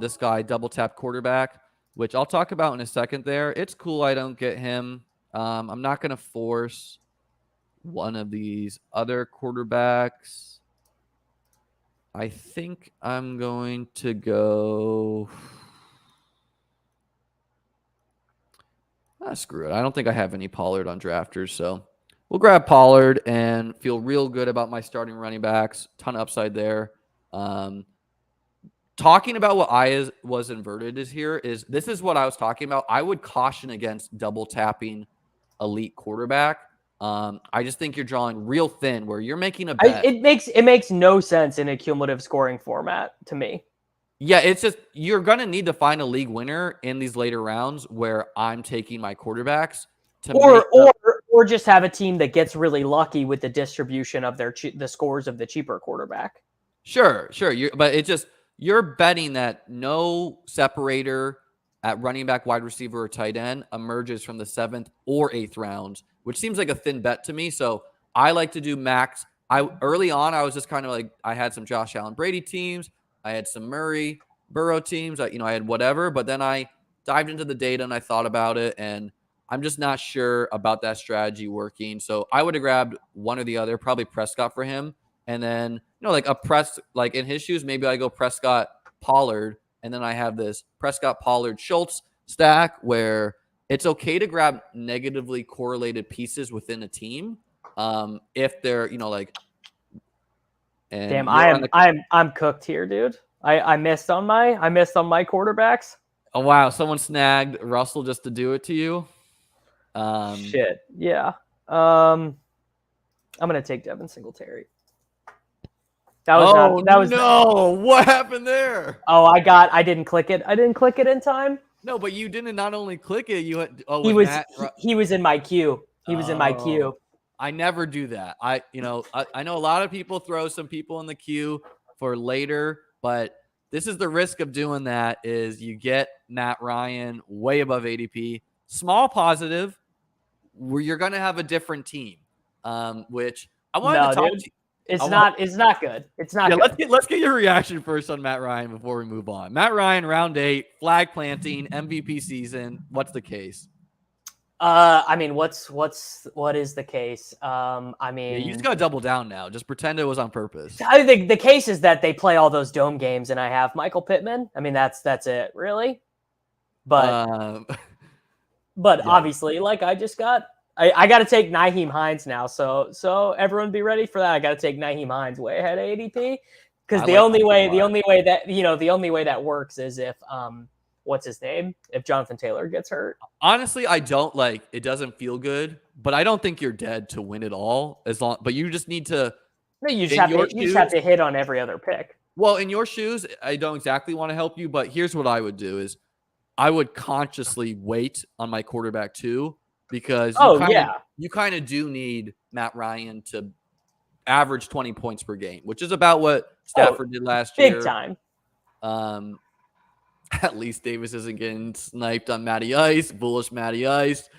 this guy double tap quarterback, which I'll talk about in a second there. It's cool I don't get him. I'm not going to force one of these other quarterbacks. I think I'm going to go. Screw it. I don't think I have any Pollard on drafters, so we'll grab Pollard and feel real good about my starting running backs. Ton of upside there. Talking about what was inverted is this is what I was talking about. I would caution against double tapping elite quarterback. I just think you're drawing real thin where you're making a bet. It makes no sense in a cumulative scoring format to me. Yeah, it's just you're going to need to find a league winner in these later rounds where I'm taking my quarterbacks to or just have a team that gets really lucky with the distribution of the scores of the cheaper quarterback. Sure. But it's just you're betting that no separator at running back, wide receiver, or tight end emerges from the 7th or 8th rounds, which seems like a thin bet to me. So I like to do max. Early on, I was just kind of like I had some Josh Allen Brady teams. I had some Murray, Burrow teams. I had whatever. But then I dived into the data and I thought about it. And I'm just not sure about that strategy working. So I would have grabbed one or the other, probably Prescott for him. And then, like like in his shoes, maybe I go Prescott, Pollard. And then I have this Prescott, Pollard, Schultz stack where it's okay to grab negatively correlated pieces within a team. If they're, like, and damn, I'm cooked here, dude. I missed on my quarterbacks. Oh wow, someone snagged Russell just to do it to you. Shit, yeah. I'm gonna take Devin Singletary. What happened there? Oh, I didn't click it. I didn't click it in time. No, but you didn't not only click it, you had he was in my queue. He was in my queue. I never do that. I know a lot of people throw some people in the queue for later, but this is the risk of doing that is you get Matt Ryan way above ADP. Small positive where you're going to have a different team, which I wanted to talk to you. It's not good. It's not good. Let's get your reaction first on Matt Ryan before we move on. Matt Ryan, round 8, flag planting, MVP season. What's the case? I mean, what is the case? You just gotta double down now. Just pretend it was on purpose. I think the case is that they play all those dome games, and I have Michael Pittman. I mean, that's it, really. But yeah. Obviously, like I got to take Nyheim Hines now. So everyone be ready for that. I got to take Nyheim Hines way ahead of ADP because the only way that works is if what's his name? If Jonathan Taylor gets hurt. Honestly, I don't it doesn't feel good, but I don't think you're dead to win it all but you just need to. No, you just have to hit on every other pick. Well, in your shoes, I don't exactly want to help you, but here's what I would do is I would consciously wait on my quarterback too, because you kind of do need Matt Ryan to average 20 points per game, which is about what Stafford did last year. Big time. At least Davis isn't getting sniped on Matty Ice, bullish Matty Ice.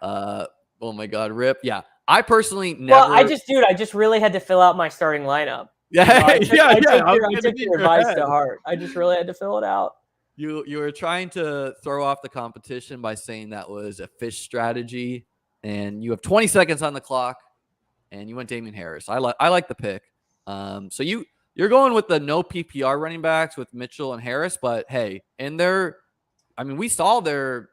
Oh my God, rip. Yeah. I personally never. Well, I just really had to fill out my starting lineup. Yeah. I took your advice to heart. I just really had to fill it out. You were trying to throw off the competition by saying that was a fish strategy, and you have 20 seconds on the clock, and you went Damian Harris. I like the pick. So you're going with the no PPR running backs with Mitchell and Harris, but hey, we saw their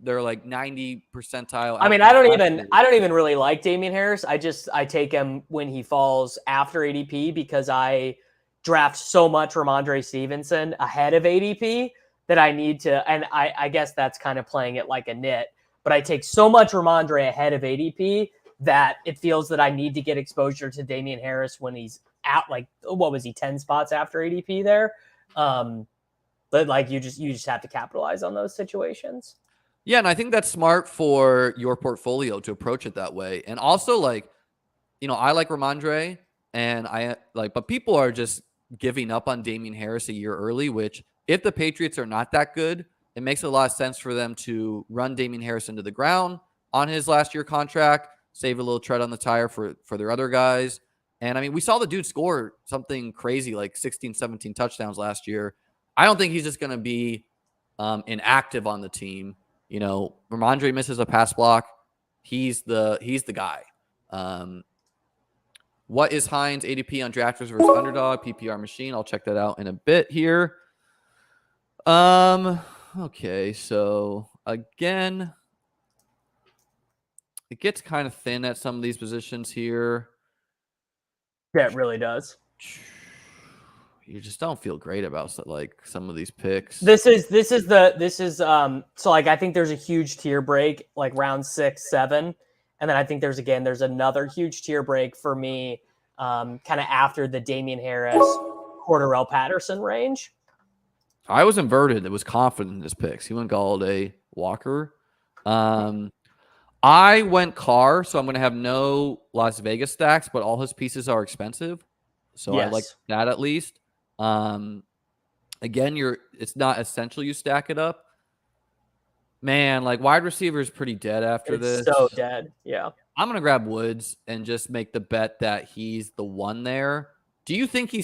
like 90 percentile. I mean, I don't even really like Damian Harris. I take him when he falls after ADP because I draft so much Ramondre Stevenson ahead of ADP that I need to, and I guess that's kind of playing it like a nit, but I take so much Ramondre ahead of ADP that it feels that I need to get exposure to Damian Harris when he's out, like, what was he, 10 spots after ADP there? But like you just have to capitalize on those situations. Yeah, and I think that's smart for your portfolio to approach it that way. And also, like, I like Ramondre, and but people are just giving up on Damian Harris a year early, which if the Patriots are not that good, it makes a lot of sense for them to run Damian Harris into the ground on his last year contract, save a little tread on the tire for their other guys. And I mean, we saw the dude score something crazy like 16, 17 touchdowns last year. I don't think he's just going to be inactive on the team. Ramondre misses a pass block. He's the guy. What is Hines ADP on drafters versus underdog PPR machine? I'll check that out in a bit here. Okay, so again, it gets kind of thin at some of these positions here. Yeah, it really does. You just don't feel great about like some of these picks. So like I think there's a huge tier break like round 6, 7, and then I think there's another huge tier break for me, kind of after the Damian Harris, Cordarrelle Patterson range. I was inverted. It was confident in his picks. He went Galladay, Walker. I went Carr, so I'm going to have no Las Vegas stacks, but all his pieces are expensive. So yes. I like that at least. Again, it's not essential you stack it up. Man, like wide receiver is pretty dead after this. It's so dead. Yeah. I'm going to grab Woods and just make the bet that he's the one there. Do you think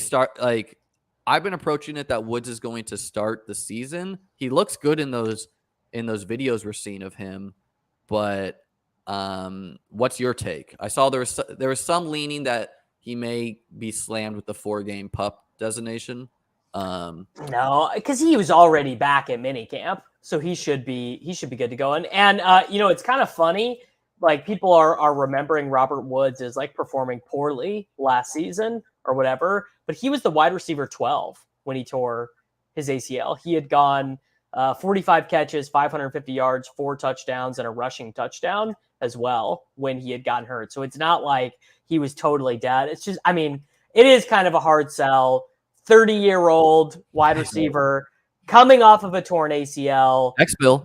I've been approaching it that Woods is going to start the season. He looks good in those videos we're seeing of him, but what's your take? I saw there was some leaning that he may be slammed with the 4-game pup designation. No, because he was already back at minicamp, so he should be good to go. And it's kind of funny. Like people are remembering Robert Woods as like performing poorly last season or whatever, but he was the wide receiver 12 when he tore his ACL. He had gone 45 catches, 550 yards, 4 touchdowns, and a rushing touchdown as well when he had gotten hurt. So it's not like he was totally dead. It's just, I mean, it is kind of a hard sell. 30-year-old wide receiver coming off of a torn ACL. X-Bill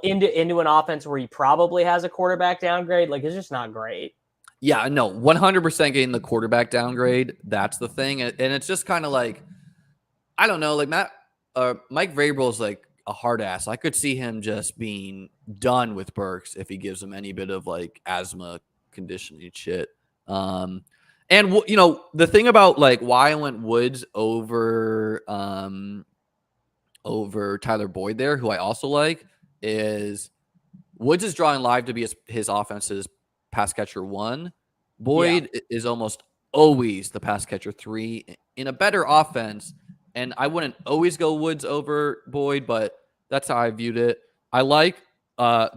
into an offense where he probably has a quarterback downgrade. Like, it's just not great. Yeah, no, 100% getting the quarterback downgrade. That's the thing. And it's just kind of like, I don't know, like Mike Vrabel is like a hard ass. I could see him just being done with Burks if he gives him any bit of like asthma conditioning shit. And the thing about like why I went Woods over Tyler Boyd there, who I also like, is Woods is drawing live to be his offense's pass catcher 1. Boyd is almost always the pass catcher 3 in a better offense. And I wouldn't always go Woods over Boyd, but that's how I viewed it. I like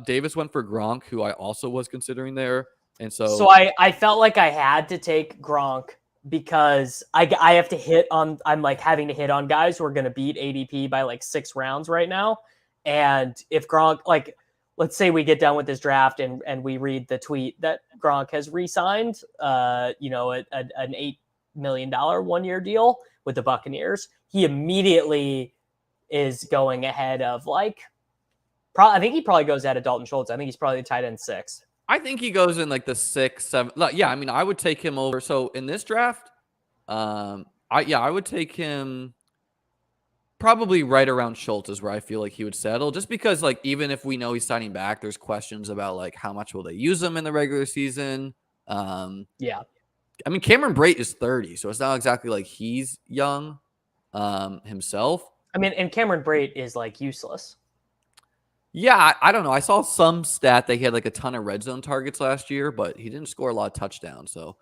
Davis went for Gronk, who I also was considering there. And so I felt like I had to take Gronk because I have to hit on, I'm like having to hit on guys who are going to beat ADP by like 6 rounds right now. And if Gronk, like, let's say we get done with this draft and we read the tweet that Gronk has re-signed, an $8 million 1-year deal with the Buccaneers, he immediately is going ahead of like, I think he probably goes ahead of Dalton Schultz. I think he's probably the tight end 6. I think he goes in like the 6, 7. Yeah, I mean, I would take him over. So in this draft, I would take him probably right around Schultz is where I feel like he would settle. Just because, like, even if we know he's signing back, there's questions about like how much will they use him in the regular season. Yeah. I mean, Cameron Brate is 30, so it's not exactly like he's young himself. I mean, and Cameron Brate is like useless. Yeah, I don't know. I saw some stat that he had like a ton of red zone targets last year, but he didn't score a lot of touchdowns. So,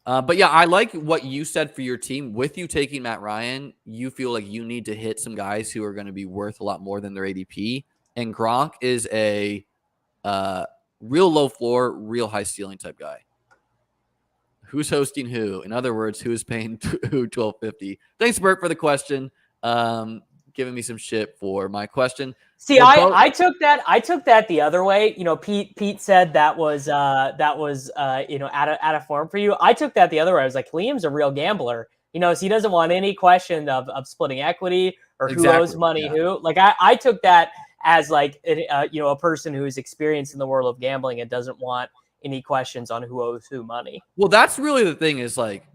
but yeah, I like what you said for your team. With you taking Matt Ryan, you feel like you need to hit some guys who are going to be worth a lot more than their ADP. And Gronk is a real low floor, real high ceiling type guy. Who's hosting who? In other words, who is paying who $12.50? Thanks, Bert, for the question. giving me some shit for my question. See, I took that the other way. You know, Pete said that was you know, out of form for you. I took that the other way. I was like, Liam's a real gambler. You know, so he doesn't want any question of splitting equity or who owes money who. Like I took that as like you know, a person who is experienced in the world of gambling and doesn't want any questions on who owes who money. Well, that's really the thing is like,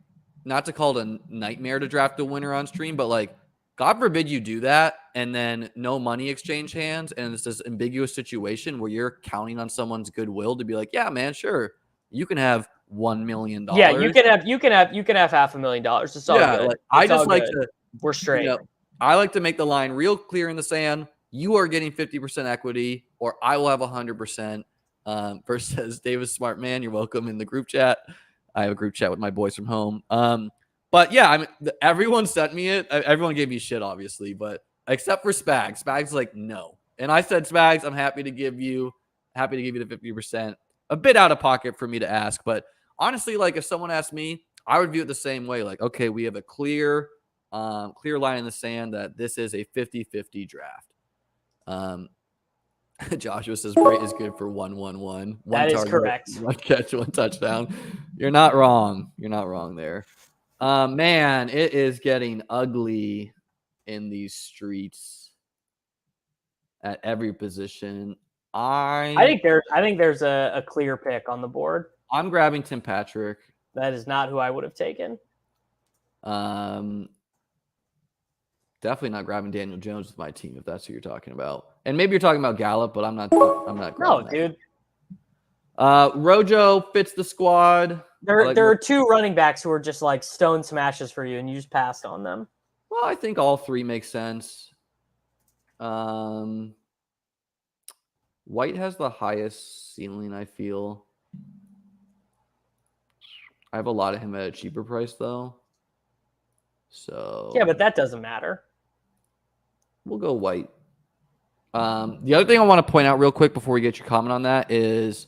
not to call it a nightmare to draft a winner on stream, but like, God forbid you do that and then no money exchange hands, and it's this ambiguous situation where you're counting on someone's goodwill to be like, yeah, man, sure, you can have $1 million. Yeah, you can have $500,000. It's all good. Like, I just like good. to, we're straight. You know, I like to make the line real clear in the sand. You are getting 50% equity, or I will have 100%. First says Davis Smart Man, you're welcome in the group chat. I have a group chat with my boys from home. But yeah, I mean, everyone sent me it. Everyone gave me shit, obviously, but except for Spags. Spags like, no. And I said, Spags, I'm happy to give you the 50%. A bit out of pocket for me to ask, but honestly, like if someone asked me, I would view it the same way. Like, okay, we have a clear line in the sand that this is a 50-50 draft. Joshua says Bray is good for 1-1-1. That is correct. 1 catch, 1 touchdown. You're not wrong. You're not wrong there. Man, it is getting ugly in these streets at every position. I think there's a clear pick on the board. I'm grabbing Tim Patrick. That is not who I would have taken. Definitely not grabbing Daniel Jones with my team if that's who you're talking about. And maybe you're talking about Gallup, but I'm not grabbing that. Dude. Rojo fits the squad. There are 2 running backs who are just like stone smashes for you, and you just passed on them. Well, I think all 3 make sense. White has the highest ceiling, I feel. I have a lot of him at a cheaper price, though. So yeah, but that doesn't matter. We'll go White. The other thing I want to point out real quick before we get your comment on that is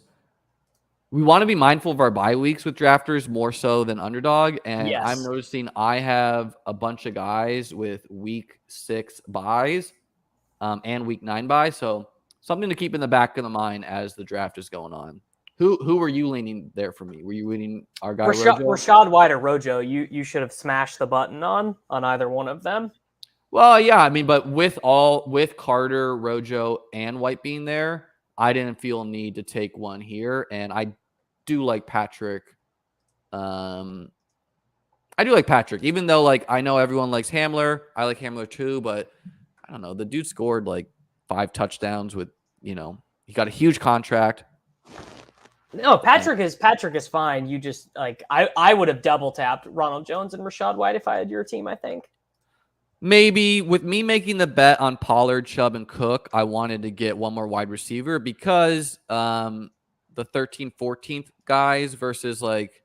we want to be mindful of our bye weeks with drafters more so than underdog. And yes. I'm noticing I have a bunch of guys with week 6 buys and week 9 buys. So something to keep in the back of the mind as the draft is going on. Who were you leaning there for me? Were you leaning our guy Rachaad White or Rojo? You should have smashed the button on either one of them. Well, yeah, I mean, but with Carter, Rojo, and White being there, I didn't feel a need to take one here, and I do like Patrick. I do like Patrick, even though like I know everyone likes Hamler. I like Hamler too, but I don't know. The dude scored like 5 touchdowns with, you know, he got a huge contract. No, Patrick is fine. You just like I would have double tapped Ronald Jones and Rachaad White if I had your team, I think. Maybe with me making the bet on Pollard, Chubb, and Cook, I wanted to get one more wide receiver because the 13th, 14th guys versus like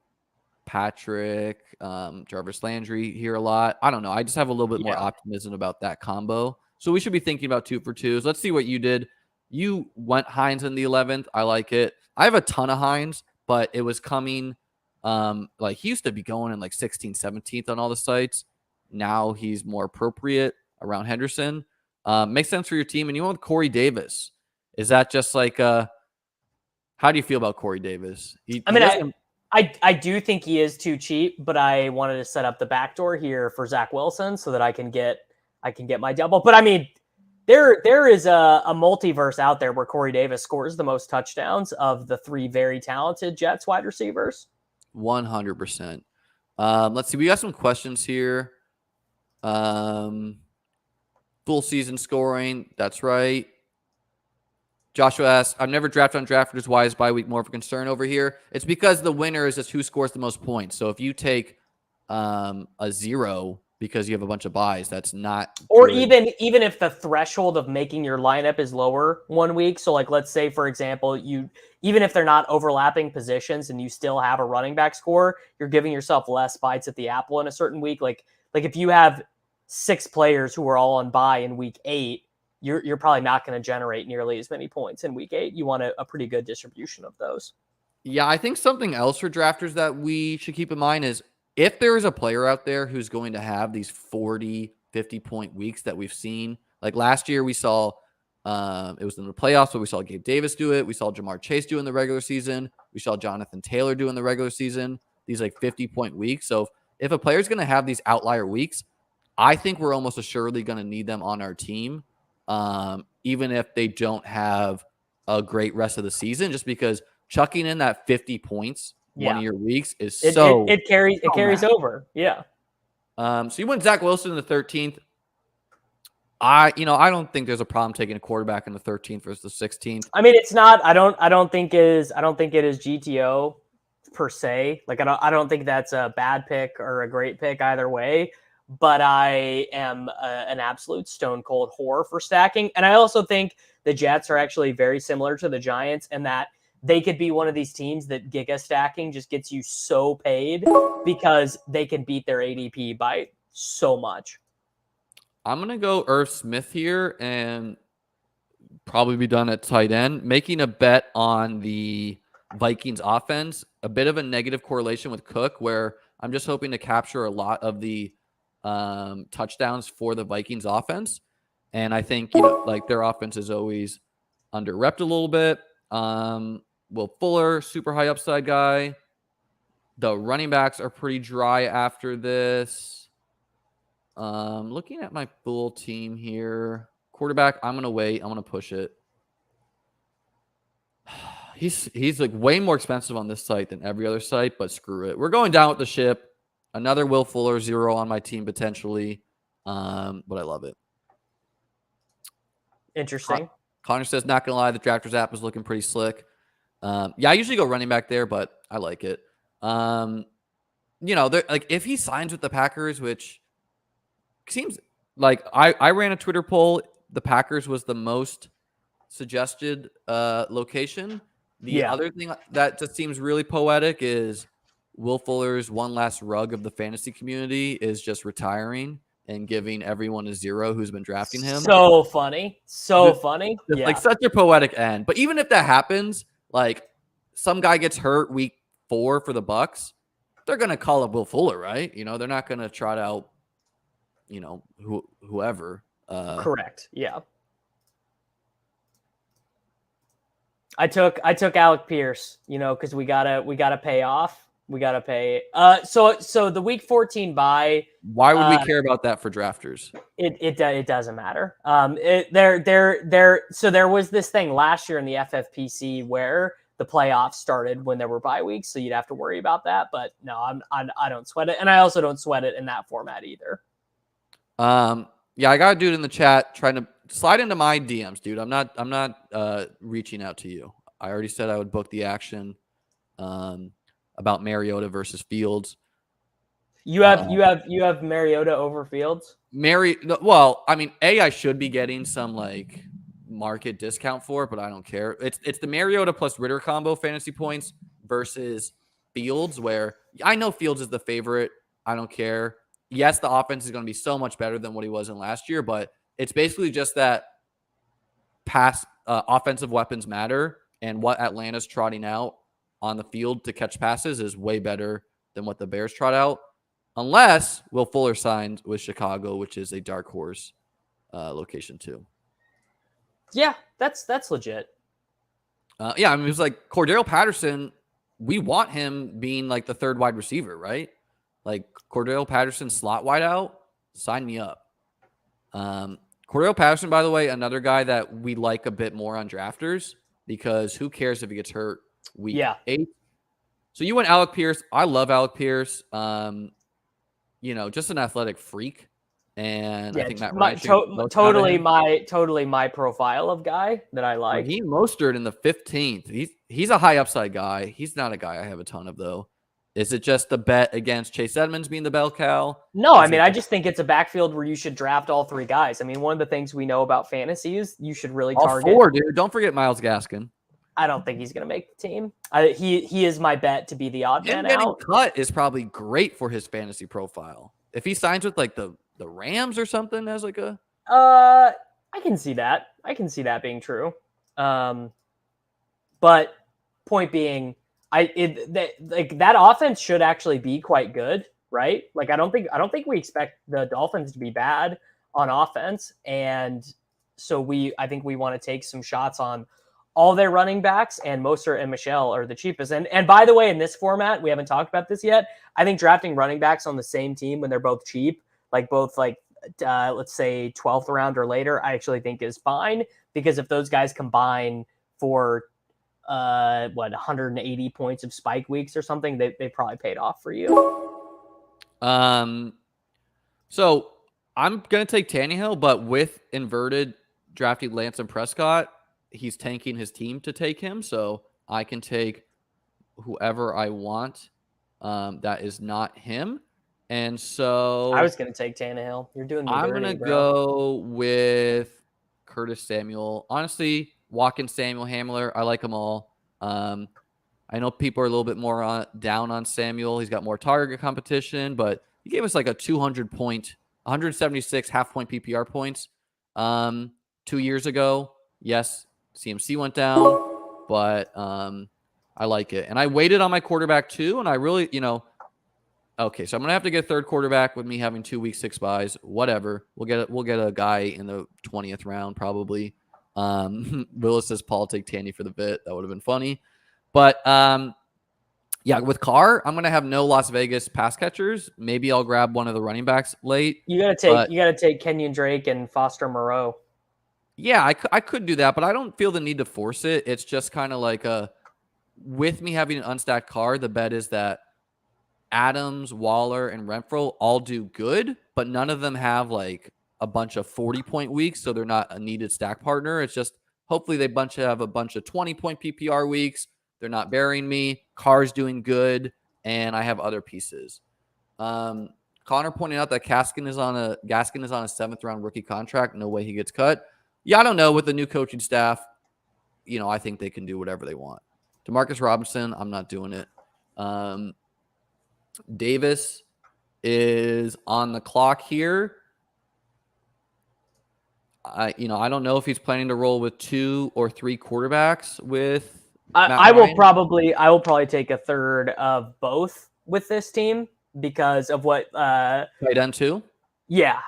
Patrick, Jarvis Landry here a lot. I don't know. I just have a little bit more optimism about that combo. So we should be thinking about 2 for 2s. Let's see what you did. You went Hines in the 11th. I like it. I have a ton of Hines, but it was coming like he used to be going in like 16th, 17th on all the sites. Now he's more appropriate around Henderson. Makes sense for your team. And you went with Corey Davis. Is that just like how do you feel about Corey Davis? I do think he is too cheap, but I wanted to set up the backdoor here for Zach Wilson so that I can get my double. But I mean, there is a multiverse out there where Corey Davis scores the most touchdowns of the 3 very talented Jets wide receivers. 100%. Let's see. We got some questions here. Full season scoring. That's right. Joshua asks, I've never drafted on drafters. Why is bye week more of a concern over here? It's because the winner is just who scores the most points. So if you take a 0 because you have a bunch of buys, that's not or good. even if the threshold of making your lineup is lower 1 week. So like, let's say, for example, even if they're not overlapping positions and you still have a running back score, you're giving yourself less bites at the apple in a certain week. Like if you have 6 players who are all on bye in week 8, you're probably not going to generate nearly as many points in week 8. You want a pretty good distribution of those. Yeah, I think something else for drafters that we should keep in mind is if there is a player out there who's going to have these 40, 50-point weeks that we've seen. Like last year, we saw it was in the playoffs, but we saw Gabe Davis do it. We saw Jamar Chase do it in the regular season. We saw Jonathan Taylor do it in the regular season. These like 50-point weeks. So if a player's going to have these outlier weeks, I think we're almost assuredly going to need them on our team, even if they don't have a great rest of the season, just because chucking in that 50 points one of your weeks is it carries over. Yeah. So you went Zach Wilson in the 13th. I don't think there's a problem taking a quarterback in the 13th versus the 16th. I mean, it's not. I don't think it is GTO per se. Like I don't think that's a bad pick or a great pick either way. But I am an absolute stone cold whore for stacking, and I also think the Jets are actually very similar to the Giants in that they could be one of these teams that giga stacking just gets you so paid because they can beat their ADP by so much. I'm going to go Irv Smith here and probably be done at tight end. Making a bet on the Vikings offense, a bit of a negative correlation with Cook, where I'm just hoping to capture a lot of the touchdowns for the Vikings offense. And I think, like their offense is always under-repped a little bit. Will Fuller, super high upside guy. The running backs are pretty dry after this. Looking at my full team here. Quarterback, I'm going to wait. I'm going to push it. He's like way more expensive on this site than every other site, but screw it. We're going down with the ship. Another Will Fuller 0 on my team potentially. But I love it. Interesting. Connor says, not going to lie, the Drafters app is looking pretty slick. Yeah, I usually go running back there, but I like it. Like if he signs with the Packers, which seems like I ran a Twitter poll. The Packers was the most suggested location. The other thing that just seems really poetic is Will Fuller's one last rug of the fantasy community is just retiring and giving everyone a 0 who's been drafting him. So funny. Funny. Yeah. Like such a poetic end. But even if that happens, like some guy gets hurt week 4 for the Bucks, they're going to call up Will Fuller, right? They're not going to trot out, whoever. Correct. Yeah. I took Alec Pierce, because we gotta pay off. We gotta pay. So the week 14 bye. Why would we care about that for drafters? It doesn't matter. So there was this thing last year in the FFPC where the playoffs started when there were bye weeks, so you'd have to worry about that. But no, I don't sweat it, and I also don't sweat it in that format either. Yeah, I got a dude in the chat trying to slide into my DMs, dude. I'm not reaching out to you. I already said I would book the action about Mariota versus Fields. You have Mariota over Fields? Well, I mean, I should be getting some like market discount for it, but I don't care. It's the Mariota plus Ritter combo fantasy points versus Fields, where I know Fields is the favorite. I don't care. Yes, the offense is going to be so much better than what he was in last year, but it's basically just that pass offensive weapons matter, and what Atlanta's trotting out on the field to catch passes is way better than what the Bears trot out, unless Will Fuller signs with Chicago, which is a dark horse location too. Yeah, that's legit. Yeah, I mean, it was like Cordero Patterson. We want him being like the third wide receiver, right? Like Cordero Patterson slot wide out, sign me up. Cordero Patterson, by the way, another guy that we like a bit more on drafters because who cares if he gets hurt week 8? So you went Alec Pierce. I love Alec Pierce. Just an athletic freak. And I think Matt Ryan totally my profile of guy that I like. Raheem Mostert in the 15th. He's a high upside guy. He's not a guy I have a ton of though. Is it just the bet against Chase Edmonds being the bell cow? No, I mean, I just think it's a backfield where you should draft all 3 guys. I mean, one of the things we know about fantasy is you should really target all 4, dude. Don't forget Myles Gaskin. I don't think he's going to make the team. He is my bet to be the odd man out. Getting cut is probably great for his fantasy profile. If he signs with like the Rams or something as like a I can see that. I can see that being true. But point being, that offense should actually be quite good, right? Like I don't think we expect the Dolphins to be bad on offense, and so I think we want to take some shots on all their running backs, and Mostert and Michelle are the cheapest. And by the way, in this format, we haven't talked about this yet. I think drafting running backs on the same team when they're both cheap, like both like let's say 12th round or later, I actually think is fine, because if those guys combine for 180 points of spike weeks or something, they probably paid off for you. So I'm gonna take Tannehill, but with inverted drafting Lance and Prescott, he's tanking his team to take him, so I can take whoever I want. That is not him, and so I was gonna take Tannehill. You're doing me I'm dirty, gonna bro. go with Curtis Samuel. Honestly, Watkins, Samuel, Hamler, I like them all. I know people are a little bit more down on Samuel. He's got more target competition, but he gave us like a 176 half-point PPR points 2 years ago. Yes, CMC went down, but I like it. And I waited on my quarterback too, and I really, okay, so I'm gonna have to get a third quarterback with me having 2 week 6 buys. Whatever, we'll get a guy in the 20th round probably. Willis says Paul take Tandy for the bit. That would have been funny. But yeah, with Carr, I'm gonna have no Las Vegas pass catchers. Maybe I'll grab one of the running backs late. You gotta take Kenyon Drake and Foster Moreau. Yeah, I could do that, but I don't feel the need to force it. It's just kind of like with me having an unstacked Carr, the bet is that Adams, Waller, and Renfro all do good, but none of them have like a bunch of 40-point weeks, so they're not a needed stack partner. It's just hopefully they have a bunch of 20-point PPR weeks. They're not burying me. Carr's doing good, and I have other pieces. Connor pointed out that Gaskin is on a 7th-round rookie contract. No way he gets cut. Yeah, I don't know. With the new coaching staff, I think they can do whatever they want. Demarcus Robinson, I'm not doing it. Davis is on the clock here. I don't know if he's planning to roll with 2 or 3 quarterbacks with I will probably take a third of both with this team because of what tight end too. Yeah.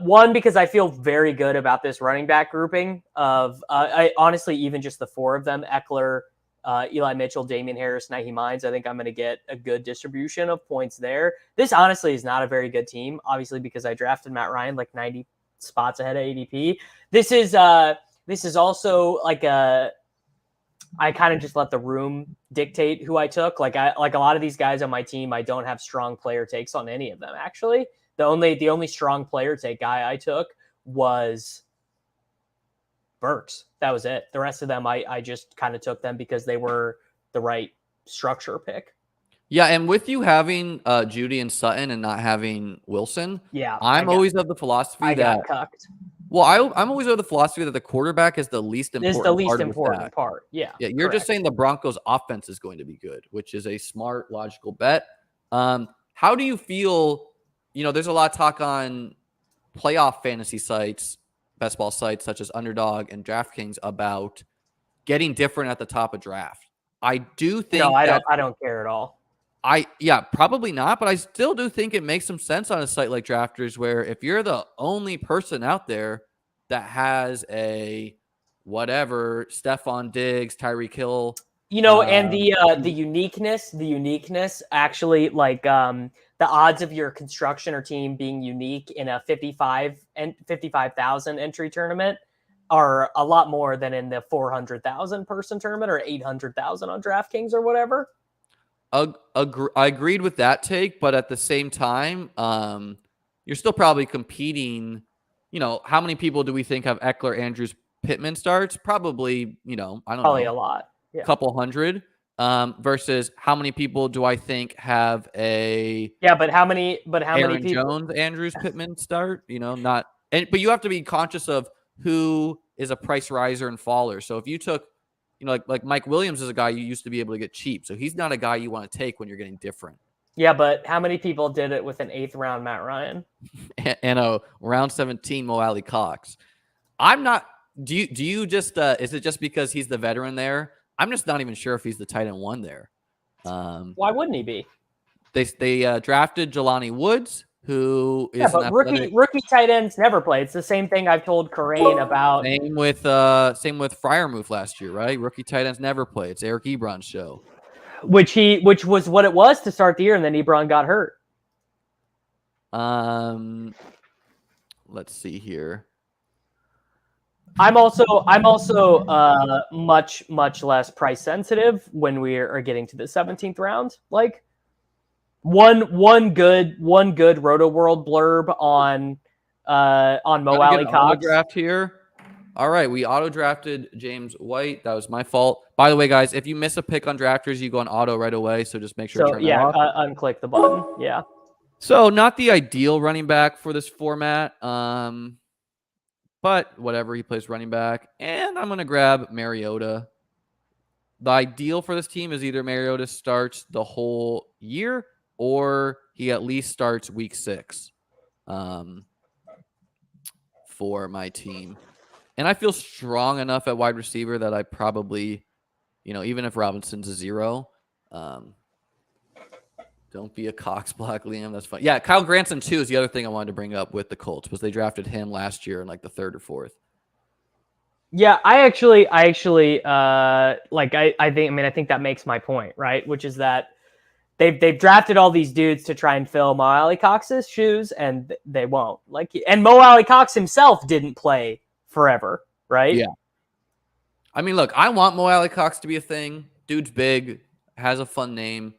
One, because I feel very good about this running back grouping of I honestly even just the 4 of them: Eckler, Eli Mitchell, Damian Harris, Naheem Hines. I think I'm going to get a good distribution of points there. This honestly is not a very good team, obviously, because I drafted Matt Ryan like 90 spots ahead of ADP. This is also like I kind of just let the room dictate who I took. Like a lot of these guys on my team, I don't have strong player takes on any of them. Actually, the only strong player take guy I took was Burks. That was it. The rest of them, I just kind of took them because they were the right structure pick. Yeah, and with you having Judy and Sutton and not having Wilson, yeah, I'm always of the philosophy that got cucked. Well, I'm always of the philosophy that the quarterback is the least important part. Yeah. Yeah, you're just saying the Broncos offense is going to be good, which is a smart, logical bet. How do you feel? There's a lot of talk on playoff fantasy sites, best ball sites such as Underdog and DraftKings about getting different at the top of draft. I do think I don't care at all. Probably not, but I still do think it makes some sense on a site like Drafters, where if you're the only person out there that has a whatever, Stephon Diggs, Tyreek Hill, and the uniqueness actually, like the odds of your construction or team being unique in a 55,000 entry tournament are a lot more than in the 400,000 person tournament or 800,000 on DraftKings or whatever. I agreed with that take, but at the same time, you're still probably competing. How many people do we think have Eckler, Andrews, Pittman starts? Probably, I don't probably know, a lot, couple hundred. Versus how many people do I think have a but how many Aaron people Jones, Andrews, Pittman start? But you have to be conscious of who is a price riser and faller. So if you took like Mike Williams is a guy you used to be able to get cheap. So he's not a guy you want to take when you're getting different. Yeah, but how many people did it with an 8th round Matt Ryan? and a round 17 Mo Alley Cox? I'm not. Do you just is it just because he's the veteran there? I'm just not even sure if he's the tight end 1 there. Why wouldn't he be? They drafted Jelani Woods, who is but rookie tight ends never play. It's the same thing I've told Corain about. Same with Freiermuth last year, right? Rookie tight ends never play. It's Eric Ebron's show. Which was what it was to start the year, and then Ebron got hurt. Let's see here. I'm also much less price sensitive when we are getting to the 17th round. Like one good Roto World blurb on Mo Alley Cox draft here. All right, we auto drafted James White. That was my fault. By the way, guys, if you miss a pick on drafters, you go on auto right away. So just make sure to turn that off. Unclick the button. Yeah. So not the ideal running back for this format. But whatever, he plays running back. And I'm going to grab Mariota. The ideal for this team is either Mariota starts the whole year or he at least starts week 6 for my team. And I feel strong enough at wide receiver that I probably, even if Robinson's a 0, don't be a Cox block, Liam. That's fine. Yeah, Kyle Granson too is the other thing I wanted to bring up with the Colts, was they drafted him last year in like the 3rd or 4th. Yeah, I think that makes my point, right? Which is that they've drafted all these dudes to try and fill Mo Alley Cox's shoes, and they won't. And Mo Alley Cox himself didn't play forever, right? Yeah. I mean, look, I want Mo Alley Cox to be a thing. Dude's big, has a fun name.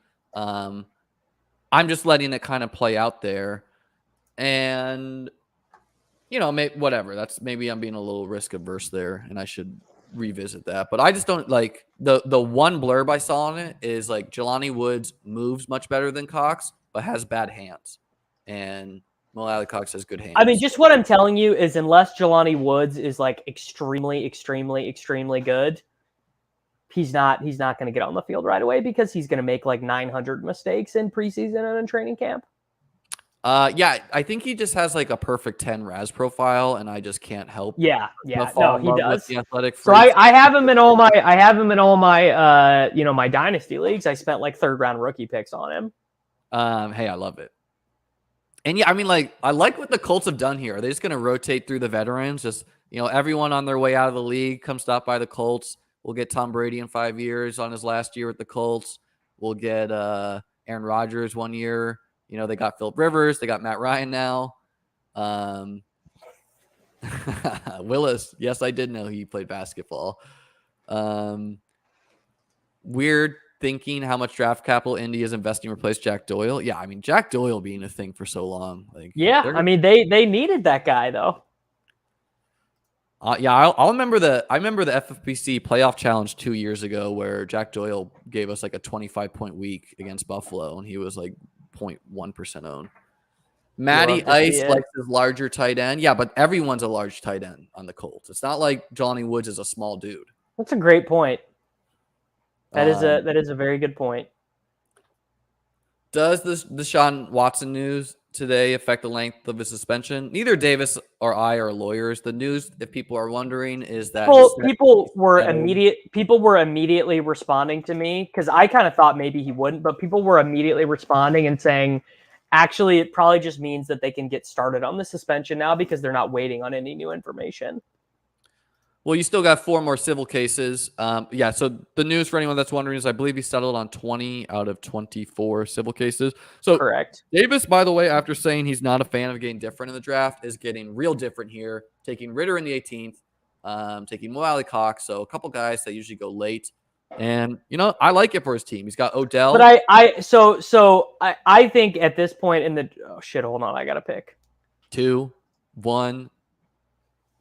I'm just letting it kind of play out there. And, whatever. Maybe I'm being a little risk averse there, and I should revisit that. But I just don't like the one blurb I saw on it is like Jelani Woods moves much better than Cox, but has bad hands. And Mo Alley Cox has good hands. I mean, just what I'm telling you is unless Jelani Woods is like extremely, extremely, extremely good, he's not going to get on the field right away because he's going to make like 900 mistakes in preseason and in training camp. Yeah, I think he just has like a perfect 10 RAS profile, and I just can't help. Yeah, he does. The athletic so I have him in all my, my dynasty leagues. I spent like 3rd round rookie picks on him. Hey, I love it. And yeah, I mean, I like what the Colts have done here. Are they just going to rotate through the veterans? Just, everyone on their way out of the league, come stop by the Colts. We'll get Tom Brady in 5 years on his last year with the Colts. We'll get Aaron Rodgers 1 year. They got Phillip Rivers. They got Matt Ryan now. Willis. Yes, I did know he played basketball. Weird thinking how much draft capital Indy is investing to replace Jack Doyle. Yeah, I mean, Jack Doyle being a thing for so long. I mean, they needed that guy, though. Yeah, I remember the FFPC playoff challenge 2 years ago where Jack Doyle gave us like a 25-point week against Buffalo, and he was like 0.1% owned. Matty Ice likes his larger tight end. Yeah, but everyone's a large tight end on the Colts. It's not like Jelani Woods is a small dude. That's a great point. That is a very good point. Does this Deshaun Watson news today affect the length of his suspension? Neither Davis or I are lawyers. The news, if people are wondering, is that people were immediately responding to me because I kind of thought maybe he wouldn't, but people were immediately responding and saying, actually, it probably just means that they can get started on the suspension now because they're not waiting on any new information. Well, you still got 4 more civil cases. Yeah, so the news for anyone that's wondering is I believe he settled on 20 out of 24 civil cases. So correct. Davis, by the way, after saying he's not a fan of getting different in the draft, is getting real different here, taking Ritter in the 18th, taking Mo Alley Cox, so a couple guys that usually go late. And, I like it for his team. He's got Odell. But I think at this point in the – oh, shit, hold on. I got to pick. 2, 1.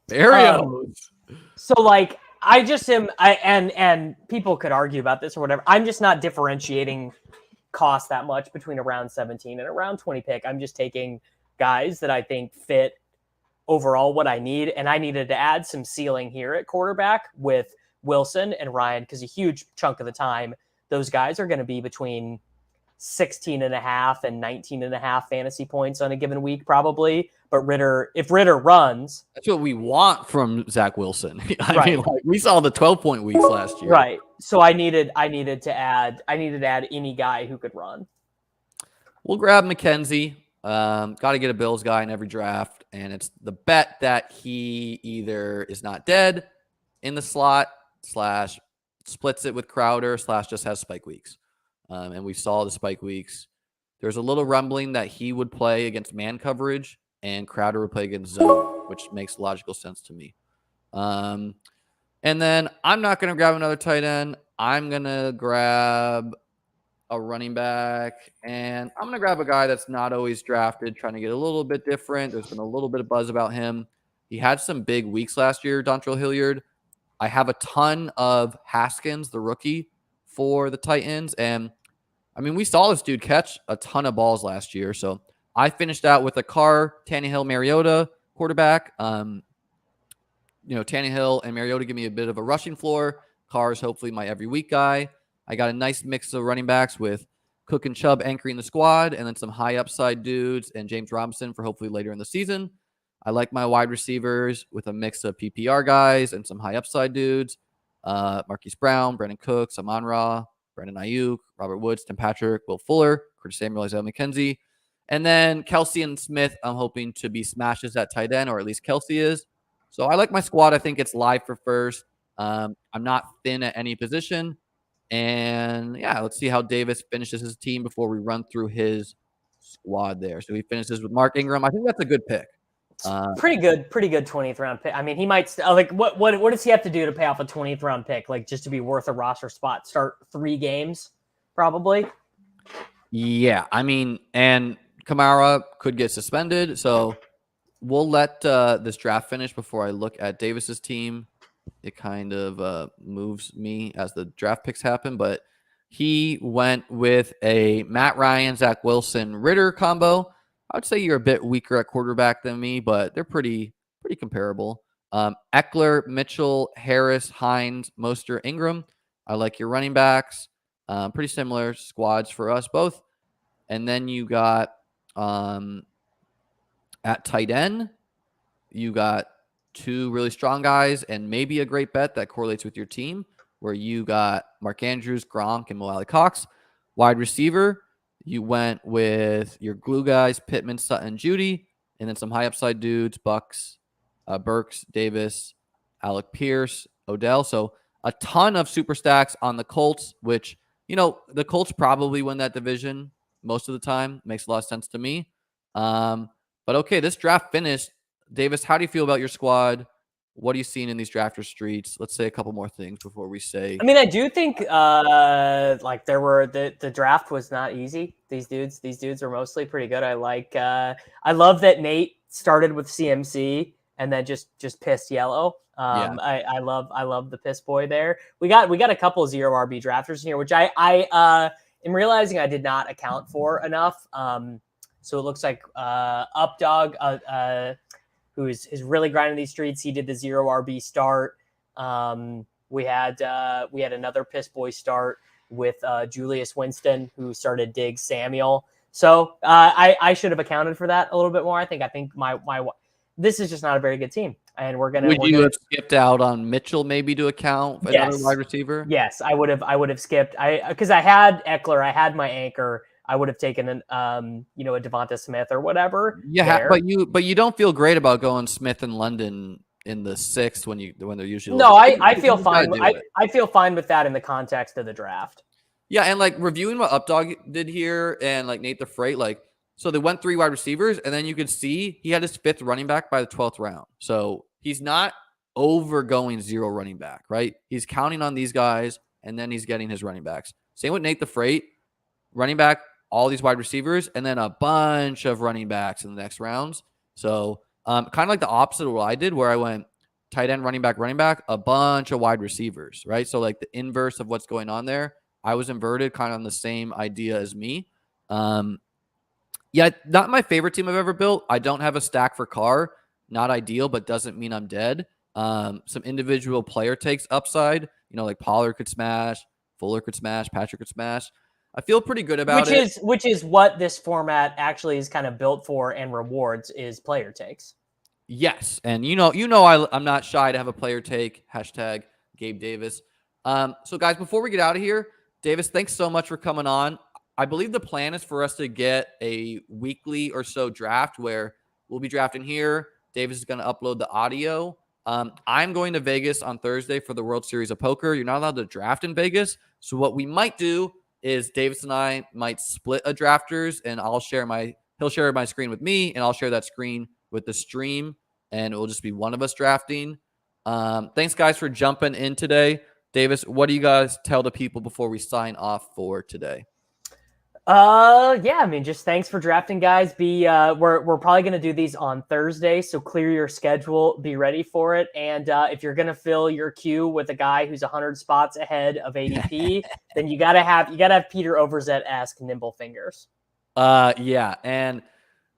Barrios. So I just am, and people could argue about this or whatever. I'm just not differentiating cost that much between a round 17 and a round 20 pick. I'm just taking guys that I think fit overall what I need. And I needed to add some ceiling here at quarterback with Wilson and Ryan, because a huge chunk of the time, those guys are going to be between 16.5 and 19.5 fantasy points on a given week, probably. But if Ritter runs, that's what we want from Zach Wilson. I mean, we saw the 12-point weeks last year, right? So I needed to add any guy who could run. We'll grab McKenzie. Got to get a Bills guy in every draft, and it's the bet that he either is not dead in the slot slash splits it with Crowder slash just has spike weeks. And we saw the spike weeks. There's a little rumbling that he would play against man coverage and Crowder would play against zone, which makes logical sense to me. And then I'm not going to grab another tight end. I'm going to grab a running back, and I'm going to grab a guy that's not always drafted, trying to get a little bit different. There's been a little bit of buzz about him. He had some big weeks last year, Dontrell Hilliard. I have a ton of Haskins, the rookie, for the Titans. And, I mean, we saw this dude catch a ton of balls last year. So I finished out with a Carr, Tannehill, Mariota quarterback. Tannehill and Mariota give me a bit of a rushing floor. Carr is hopefully my every week guy. I got a nice mix of running backs with Cook and Chubb anchoring the squad, and then some high upside dudes and James Robinson for hopefully later in the season. I like my wide receivers with a mix of PPR guys and some high upside dudes. Marquise Brown, Brandon Cooks, Amon Ra, Brandon Ayuk, Robert Woods, Tim Patrick, Will Fuller, Curtis Samuel, Isaiah McKenzie. And then Kelsey and Smith, I'm hoping to be smashes at tight end, or at least Kelsey is. So I like my squad. I think it's live for first. I'm not thin at any position. And yeah, let's see how Davis finishes his team before we run through his squad there. So he finishes with Mark Ingram. I think that's a good pick. Pretty good 20th round pick. I mean, he might what does he have to do to pay off a 20th round pick? Like just to be worth a roster spot, start 3 games, probably. Yeah, I mean, and Kamara could get suspended, so we'll let this draft finish before I look at Davis's team. It kind of moves me as the draft picks happen, but he went with a Matt Ryan, Zach Wilson, Ritter combo. I would say you're a bit weaker at quarterback than me, but they're pretty comparable. Eckler, Mitchell, Harris, Hines, Mostert, Ingram. I like your running backs. Pretty similar squads for us both. And then you got at tight end, you got 2 really strong guys and maybe a great bet that correlates with your team, where you got Mark Andrews, Gronk, and Mo Alley Cox. Wide receiver, you went with your glue guys, Pittman, Sutton, Judy, and then some high upside dudes, Bucks, Burks, Davis, Alec Pierce, Odell. So a ton of super stacks on the Colts, which, the Colts probably win that division most of the time. Makes a lot of sense to me. But okay, this draft finished. Davis, how do you feel about your squad? What are you seeing in these drafter streets? Let's say a couple more things before we say. I mean, I do think there were the draft was not easy. These dudes are mostly pretty good. I love that Nate started with CMC and then just pissed yellow. Yeah. I love the piss boy there. We got a couple of 0 RB drafters in here, which I am realizing I did not account for enough. So it looks like Updog, who is really grinding these streets. He did the 0 RB start. We had another piss boy start with Julius Winston, who started Diggs Samuel. So I should have accounted for that a little bit more. I think my this is just not a very good team, and we're gonna. Would you have skipped out on Mitchell maybe to account for another wide receiver? Yes, I would have skipped. Because I had Eckler, I had my anchor. I would have taken a Devonta Smith or whatever. Yeah, but you don't feel great about going Smith and London in the 6th when they're usually. No, I feel fine. I feel fine with that in the context of the draft. Yeah, and like reviewing what Updog did here and like Nate the Freight, like so they went 3 wide receivers, and then you could see he had his 5th running back by the 12th round. So he's not over going 0 running back, right? He's counting on these guys, and then he's getting his running backs. Same with Nate the Freight, running back, all these wide receivers, and then a bunch of running backs in the next rounds. So kind of like the opposite of what I did, where I went tight end, running back, a bunch of wide receivers, right? So like the inverse of what's going on there. I was inverted, kind of on the same idea as me. Yeah, not my favorite team I've ever built. I don't have a stack for Carr. Not ideal, but doesn't mean I'm dead. Some individual player takes upside. Like Pollard could smash, Fuller could smash, Patrick could smash. I feel pretty good about it. Which is what this format actually is kind of built for and rewards is player takes. Yes, and I'm not shy to have a player take. Hashtag Gabe Davis. So guys, before we get out of here, Davis, thanks so much for coming on. I believe the plan is for us to get a weekly or so draft where we'll be drafting here. Davis is going to upload the audio. I'm going to Vegas on Thursday for the World Series of Poker. You're not allowed to draft in Vegas. So what we might do is Davis and I might split a drafters, and he'll share my screen with me, and I'll share that screen with the stream, and it will just be one of us drafting. Thanks, guys, for jumping in today. Davis, what do you guys tell the people before we sign off for today? Yeah, I mean, just thanks for drafting, guys. We're probably gonna do these on Thursday, so clear your schedule, be ready for it. And if you're gonna fill your queue with a guy who's 100 spots ahead of ADP, then you gotta have Peter Overzet-esque nimble fingers. Yeah, and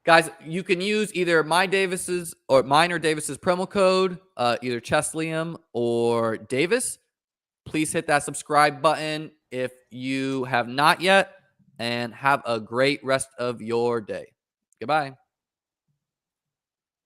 guys, you can use either mine or Davis's promo code, either Cheslium or Davis. Please hit that subscribe button if you have not yet, and have a great rest of your day. Goodbye.